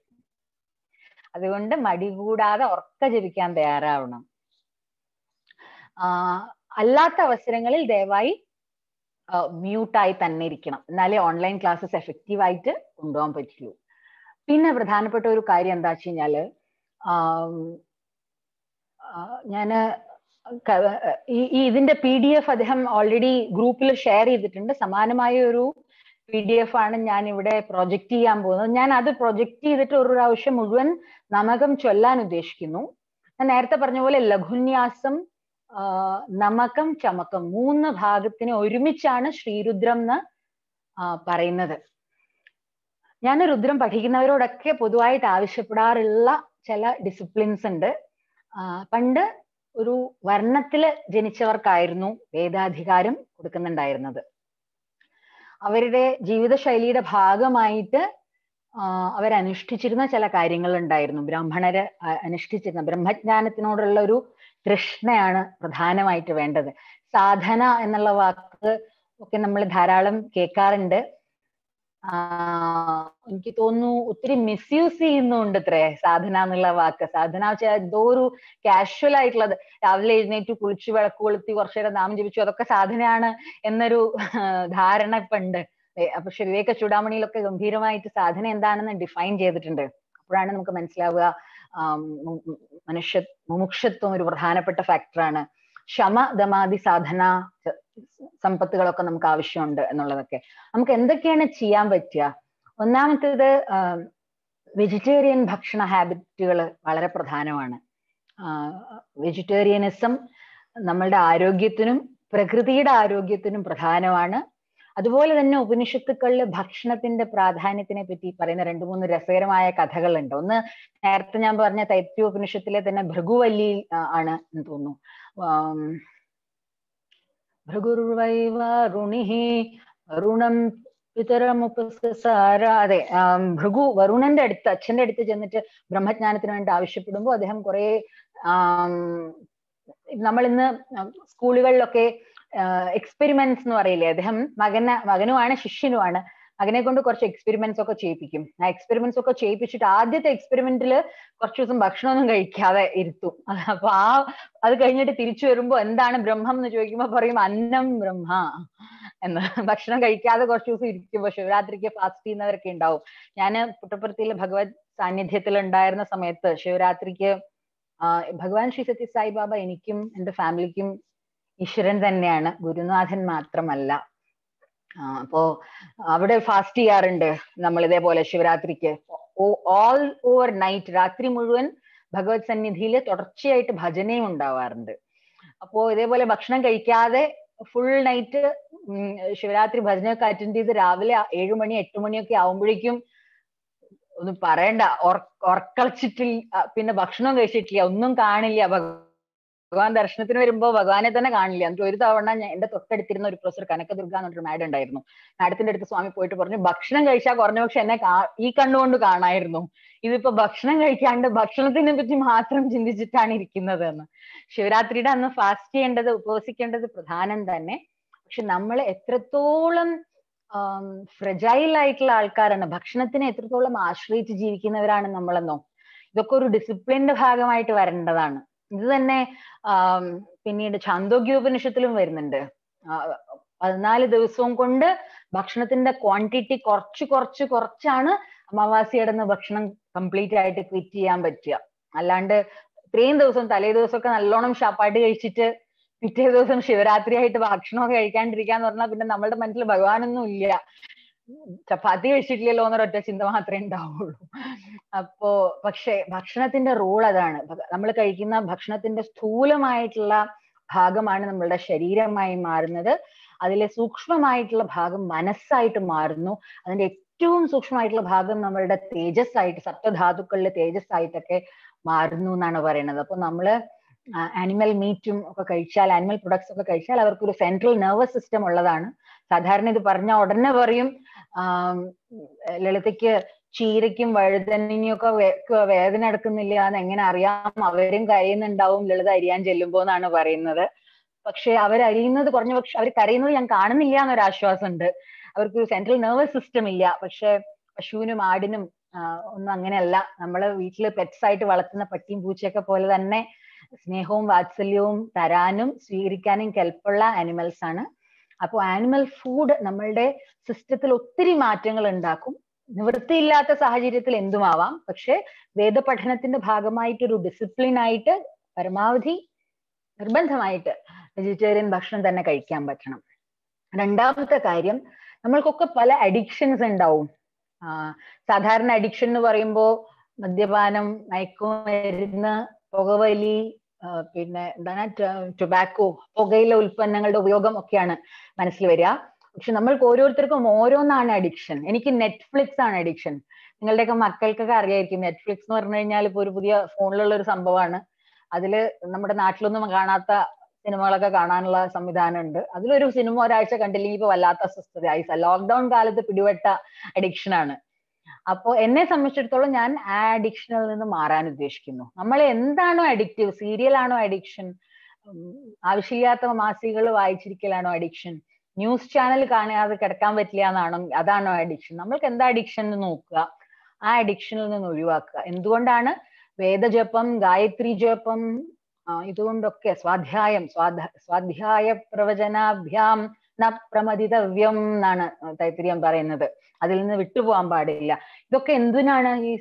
അതുകൊണ്ട് മടി കൂടാതെ ഉറക്കെ ജപിക്കാൻ തയ്യാറാവണം. അല്ലാത്ത അവസരങ്ങളിൽ ദയവായി മ്യൂട്ടായി തന്നെ ഇരിക്കണം, എന്നാലേ ഓൺലൈൻ ക്ലാസ്സസ് എഫക്റ്റീവായിട്ട് കൊണ്ടുപോകാൻ പറ്റുള്ളൂ. പിന്നെ പ്രധാനപ്പെട്ട ഒരു കാര്യം എന്താ വെച്ച് കഴിഞ്ഞാല്, ഞാന് ഇതിന്റെ PDF അദ്ദേഹം ഓൾറെഡി ഗ്രൂപ്പിൽ ഷെയർ ചെയ്തിട്ടുണ്ട്. സമാനമായ ഒരു PDF ആണ് ഞാൻ ഇവിടെ പ്രൊജക്റ്റ് ചെയ്യാൻ പോകുന്നത്. ഞാൻ അത് പ്രൊജക്റ്റ് ചെയ്തിട്ട് ഒരു പ്രാവശ്യം മുഴുവൻ നമകം ചൊല്ലാൻ ഉദ്ദേശിക്കുന്നു. ഞാൻ നേരത്തെ പറഞ്ഞ പോലെ ലഘുന്യാസം, നമകം, ചമകം 3 ഭാഗത്തിന് ഒരുമിച്ചാണ് ശ്രീരുദ്രം എന്ന് പറയുന്നത്. ഞാൻ രുദ്രം പഠിക്കുന്നവരോടൊക്കെ പൊതുവായിട്ട് ആവശ്യപ്പെടാറുള്ള ചില ഡിസിപ്ലിൻസ് ഉണ്ട്. പണ്ട് ഒരു വർണ്ണത്തില് ജനിച്ചവർക്കായിരുന്നു വേദാധികാരം കൊടുക്കുന്നുണ്ടായിരുന്നത്. അവരുടെ ജീവിതശൈലിയുടെ ഭാഗമായിട്ട് അവരനുഷ്ഠിച്ചിരുന്ന ചില കാര്യങ്ങൾ ഉണ്ടായിരുന്നു. ബ്രാഹ്മണര് അനുഷ്ഠിച്ചിരുന്ന ബ്രഹ്മജ്ഞാനത്തിനോടുള്ള ഒരു തൃഷ്ണയാണ് പ്രധാനമായിട്ട് വേണ്ടത്. സാധന എന്നുള്ള വാക്ക് ഒക്കെ നമ്മൾ ധാരാളം കേൾക്കാറുണ്ട്. എനിക്ക് തോന്നുന്നു ഒത്തിരി മിസ്യൂസ് ചെയ്യുന്നുണ്ട് അത്രേ സാധന എന്നുള്ള വാക്ക്. സാധന വെച്ചാൽ എന്തോ ഒരു കാഷ്വൽ ആയിട്ടുള്ളത്, രാവിലെ എഴുന്നേറ്റ് കുളിച്ചു വിളക്ക് കൊളുത്തി കുറച്ചു നേരം നാമം ജപിച്ചു അതൊക്കെ സാധനയാണ് എന്നൊരു ധാരണ ഇപ്പൊ ഉണ്ട്. പക്ഷെ വിവേക ചൂടാമണിയിലൊക്കെ ഗംഭീരമായിട്ട് സാധന എന്താണെന്ന് ഡിഫൈൻ ചെയ്തിട്ടുണ്ട്. അപ്പോഴാണ് നമുക്ക് മനസ്സിലാവുക മുമുക്ഷത്വം ഒരു പ്രധാനപ്പെട്ട ഫാക്ടറാണ്. ശമ ദമാദി സാധന സമ്പത്തുകളൊക്കെ നമുക്ക് ആവശ്യമുണ്ട് എന്നുള്ളതൊക്കെ. നമുക്ക് എന്തൊക്കെയാണ് ചെയ്യാൻ പറ്റുക? ഒന്നാമത്തേത് വെജിറ്റേറിയൻ ഭക്ഷണ ഹാബിറ്റുകൾ വളരെ പ്രധാനമാണ്. വെജിറ്റേറിയനിസം നമ്മളുടെ ആരോഗ്യത്തിനും പ്രകൃതിയുടെ ആരോഗ്യത്തിനും പ്രധാനമാണ്. അതുപോലെ തന്നെ ഉപനിഷത്തുക്കളിൽ ഭക്ഷണത്തിന്റെ പ്രാധാന്യത്തിനെ പറ്റി പറയുന്ന 2-3 രസകരമായ കഥകളുണ്ട്. ഒന്ന് നേരത്തെ ഞാൻ പറഞ്ഞ തൈത്യോപനിഷത്തിലെ തന്നെ ഭൃഗുവല്ലി ആണ് എന്ന് തോന്നുന്നു. ഭൃഗുർവൈവ ഋണിഹി ഋണം പിതരമുപസാര. അതെ, ഭൃഗു വരുണന്റെ അടുത്ത്, അച്ഛന്റെ അടുത്ത് ചെന്നിട്ട് ബ്രഹ്മജ്ഞാനത്തിന് വേണ്ടി ആവശ്യപ്പെടുമ്പോൾ അദ്ദേഹം കുറെ നമ്മളിന്ന് സ്കൂളുകളിലൊക്കെ എക്സ്പെരിമെന്റ്സ് എന്ന് പറയില്ലേ, അദ്ദേഹം മകനുമാണ് ശിഷ്യനുമാണ്, മകനെ കൊണ്ട് കുറച്ച് എക്സ്പെരിമെന്റ്സ് ഒക്കെ ചെയ്യിപ്പിക്കും. ആ എക്സ്പെരിമെന്റ്സ് ഒക്കെ ചെയ്യിപ്പിച്ചിട്ട് ആദ്യത്തെ എക്സ്പെരിമെന്റിൽ കുറച്ചു ദിവസം ഭക്ഷണമൊന്നും കഴിക്കാതെ ഇരുത്തും. അപ്പൊ അത് കഴിഞ്ഞിട്ട് തിരിച്ചു വരുമ്പോ എന്താണ് ബ്രഹ്മം എന്ന് ചോദിക്കുമ്പോ പറയും അന്നം ബ്രഹ്മ എന്ന്. ഭക്ഷണം കഴിക്കാതെ കുറച്ചു ദിവസം ഇരിക്കുമ്പോ, ശിവരാത്രിക്ക് ഫാസ്റ്റ് ചെയ്യുന്നവരൊക്കെ ഉണ്ടാവും. ഞാൻ പുട്ടപ്പുറത്തിലെ ഭഗവത് സാന്നിധ്യത്തിൽ ഉണ്ടായിരുന്ന സമയത്ത് ശിവരാത്രിക്ക് ഭഗവാൻ ശ്രീ സത്യ സായിബാബ എനിക്കും എന്റെ ഫാമിലിക്കും ഈശ്വരൻ തന്നെയാണ്, ഗുരുനാഥൻ മാത്രമല്ല. അപ്പോ അവിടെ ഫാസ്റ്റ് ചെയ്യാറുണ്ട് നമ്മൾ ഇതേപോലെ ശിവരാത്രിക്ക്. ഓൾ ഓവർ നൈറ്റ്, രാത്രി മുഴുവൻ ഭഗവത് സന്നിധിയിൽ തുടർച്ചയായിട്ട് ഭജനയും ഉണ്ടാവാറുണ്ട്. അപ്പോ ഇതേപോലെ ഭക്ഷണം കഴിക്കാതെ ഫുൾ നൈറ്റ് ശിവരാത്രി ഭജനയൊക്കെ അറ്റൻഡ് ചെയ്ത് രാവിലെ 7 മണി 8 മണിയൊക്കെ ആവുമ്പോഴേക്കും ഒന്നും പറയണ്ട, ഉറക്കളിച്ചിട്ടില്ല, പിന്നെ ഭക്ഷണം കഴിച്ചിട്ടില്ല, ഒന്നും കാണില്ല. ഭഗവാൻ ദർശനത്തിന് വരുമ്പോ ഭഗവാനെ തന്നെ കാണില്ല. എന്നിട്ട് ഒരു തവണ എന്റെ തൊട്ടടുത്തിരുന്ന ഒരു പ്രൊഫസർ കനകദുർഗ എന്നൊരു മാഡം ഉണ്ടായിരുന്നു. മാഡത്തിന്റെ അടുത്ത് സ്വാമി പോയിട്ട് പറഞ്ഞു, ഭക്ഷണം കഴിച്ചാൽ കുറഞ്ഞ പക്ഷെ എന്നെ ഈ കണ്ണുകൊണ്ട് കാണായിരുന്നു, ഇതിപ്പോ ഭക്ഷണം കഴിക്കാണ്ട് ഭക്ഷണത്തിനെ പറ്റി മാത്രം ചിന്തിച്ചിട്ടാണ് ഇരിക്കുന്നത് എന്ന്. ശിവരാത്രിയുടെ അന്ന് ഫാസ്റ്റ് ചെയ്യേണ്ടത്, ഉപവസിക്കേണ്ടത് പ്രധാനം തന്നെ. പക്ഷെ നമ്മൾ എത്രത്തോളം ഫ്രജൈൽ ആയിട്ടുള്ള ആൾക്കാരാണ്, ഭക്ഷണത്തിനെ എത്രത്തോളം ആശ്രയിച്ച് ജീവിക്കുന്നവരാണ് നമ്മളെന്നോ. ഇതൊക്കെ ഒരു ഡിസിപ്ലിന്റെ ഭാഗമായിട്ട് വരേണ്ടതാണ്. ഇത് തന്നെ പിന്നീട് ഛാന്തോഗ്യോപനിഷത്തിലും വരുന്നുണ്ട്. 14 ദിവസവും കൊണ്ട് ഭക്ഷണത്തിന്റെ ക്വാണ്ടിറ്റി കുറച്ചാണ് അമാവാസിയുടെ ഭക്ഷണം കംപ്ലീറ്റ് ആയിട്ട് ക്വിറ്റ് ചെയ്യാൻ പറ്റുക. അല്ലാണ്ട് ഇത്രയും ദിവസം തലേ ദിവസമൊക്കെ നല്ലോണം ഷാപ്പായിട്ട് കഴിച്ചിട്ട് പിറ്റേ ദിവസം ശിവരാത്രി ആയിട്ട് ഭക്ഷണമൊക്കെ കഴിക്കാണ്ടിരിക്കാന്ന് പറഞ്ഞാൽ പിന്നെ നമ്മളുടെ മനസ്സിൽ ഭഗവാനൊന്നും ഇല്ല, ചപ്പാത്തി കഴിച്ചിട്ടില്ലല്ലോ എന്നൊരൊറ്റ ചിന്ത മാത്രമേ ഉണ്ടാവുള്ളൂ. അപ്പോ പക്ഷെ ഭക്ഷണത്തിന്റെ റോൾ അതാണ്. നമ്മൾ കഴിക്കുന്ന ഭക്ഷണത്തിന്റെ സ്ഥൂലമായിട്ടുള്ള ഭാഗമാണ് നമ്മളുടെ ശരീരമായി മാറുന്നത്. അതിലെ സൂക്ഷ്മമായിട്ടുള്ള ഭാഗം മനസ്സായിട്ട് മാറുന്നു. അതിന്റെ ഏറ്റവും സൂക്ഷ്മമായിട്ടുള്ള ഭാഗം നമ്മളുടെ തേജസ്സായിട്ട്, സപ്തധാതുക്കളിലെ തേജസ്സായിട്ടൊക്കെ മാറുന്നു എന്നാണ് പറയുന്നത്. അപ്പൊ നമ്മള് ആനിമൽ മീറ്റും ഒക്കെ കഴിച്ചാൽ, ആനിമൽ പ്രൊഡക്ട്സ് ഒക്കെ കഴിച്ചാൽ അവർക്കൊരു സെൻട്രൽ നെർവസ് സിസ്റ്റം ഉള്ളതാണ്. സാധാരണ ഇത് പറഞ്ഞ ഉടനെ പറയും ലളിതയ്ക്ക് ചീരയ്ക്കും വഴുതനങ്ങയൊക്കെ വേദന എടുക്കുന്നില്ല എന്ന് എങ്ങനെ അറിയാം, അവരും കരയുന്നുണ്ടാവും ലളിത അരിയാൻ ചെല്ലുമ്പോ എന്നാണ് പറയുന്നത്. പക്ഷെ അവരറിയുന്നത് കുറഞ്ഞ പക്ഷെ അവർ കരയുന്നത് ഞാൻ കാണുന്നില്ല എന്നൊരാശ്വാസം ഉണ്ട്. അവർക്ക് സെൻട്രൽ നെർവസ് സിസ്റ്റം ഇല്ല. പക്ഷെ പശുവിനും ആടിനും ഒന്നും അങ്ങനെയല്ല. നമ്മള് വീട്ടില് പെറ്റ്സ് ആയിട്ട് വളർത്തുന്ന പട്ടിയും പൂച്ചയൊക്കെ പോലെ തന്നെ സ്നേഹവും വാത്സല്യവും തരാനും സ്വീകരിക്കാനും കെൽപ്പുള്ള ആനിമൽസ് ആണ്. അപ്പോൾ ആനിമൽ ഫുഡ് നമ്മളുടെ സിസ്റ്റത്തിൽ ഒത്തിരി മാറ്റങ്ങൾ ഉണ്ടാക്കും. നിവൃത്തിയില്ലാത്ത സാഹചര്യത്തിൽ എന്തുമാവാം. പക്ഷെ വേദപഠനത്തിന്റെ ഭാഗമായിട്ട് ഒരു ഡിസിപ്ലിൻ ആയിട്ട് പരമാവധി നിർബന്ധമായിട്ട് വെജിറ്റേറിയൻ ഭക്ഷണം തന്നെ കഴിക്കാൻ പറ്റണം. രണ്ടാമത്തെ കാര്യം, നമ്മൾക്കൊക്കെ പല അഡിക്ഷൻസ് ഉണ്ടാവും. സാധാരണ അഡിക്ഷൻ എന്ന് പറയുമ്പോൾ മദ്യപാനം, മയക്കുമരുന്ന്, പുകവലി, പിന്നെ എന്താണ് ടൊബാക്കോ, പുകയില ഉൽപ്പന്നങ്ങളുടെ ഉപയോഗം ഒക്കെയാണ് മനസ്സിൽ വരിക. പക്ഷെ നമ്മൾക്ക് ഓരോരുത്തർക്കും ഓരോന്നാണ് അഡിക്ഷൻ. എനിക്ക് നെറ്റ്ഫ്ലിക്സ് ആണ് അഡിക്ഷൻ. നിങ്ങളുടെയൊക്കെ മക്കൾക്കൊക്കെ അറിയായിരിക്കും നെറ്റ്ഫ്ലിക്സ് എന്ന് പറഞ്ഞു കഴിഞ്ഞാൽ ഇപ്പൊ ഒരു പുതിയ ഫോണിലുള്ള ഒരു സംഭവമാണ്. അതില് നമ്മുടെ നാട്ടിലൊന്നും കാണാത്ത സിനിമകളൊക്കെ കാണാനുള്ള സംവിധാനം ഉണ്ട്. അതിലൊരു സിനിമ ഒരാഴ്ച കണ്ടില്ലെങ്കിൽ ഇപ്പൊ വല്ലാത്ത അസ്വസ്ഥതയായി. ലോക്ക്ഡൌൺ കാലത്ത് പിടിപെട്ട അഡിക്ഷൻ ആണ്. അപ്പോ എന്നെ സംബന്ധിച്ചിടത്തോളം ഞാൻ ആ അഡിക്ഷനിൽ നിന്ന് മാറാൻ ഉദ്ദേശിക്കുന്നു. നമ്മൾ എന്താണോ അഡിക്റ്റീവ്, സീരിയൽ ആണോ അഡിക്ഷൻ, ആവശ്യമില്ലാത്ത മാസികകൾ വായിച്ചിരിക്കലാണോ അഡിക്ഷൻ, ന്യൂസ് ചാനൽ കാണാതെ കിടക്കാൻ പറ്റില്ല എന്നാണോ, അതാണോ അഡിക്ഷൻ? നമ്മൾക്ക് എന്താ അഡിക്ഷൻ എന്ന് നോക്കുക, ആ അഡിക്ഷനിൽ നിന്ന് ഒഴിവാക്കുക. എന്തുകൊണ്ടാണ് വേദജപം, ഗായത്രി ജപം, ഇതുകൊണ്ടൊക്കെ സ്വാധ്യായ പ്രവചനാഭ്യാം ന പ്രമദിതവ്യം എന്നാണ് തൈത്തിരീയം പറയുന്നത്. അതിൽ നിന്ന് വിട്ടുപോകാൻ പാടില്ല. ഇതൊക്കെ എന്തിനാണ് ഈ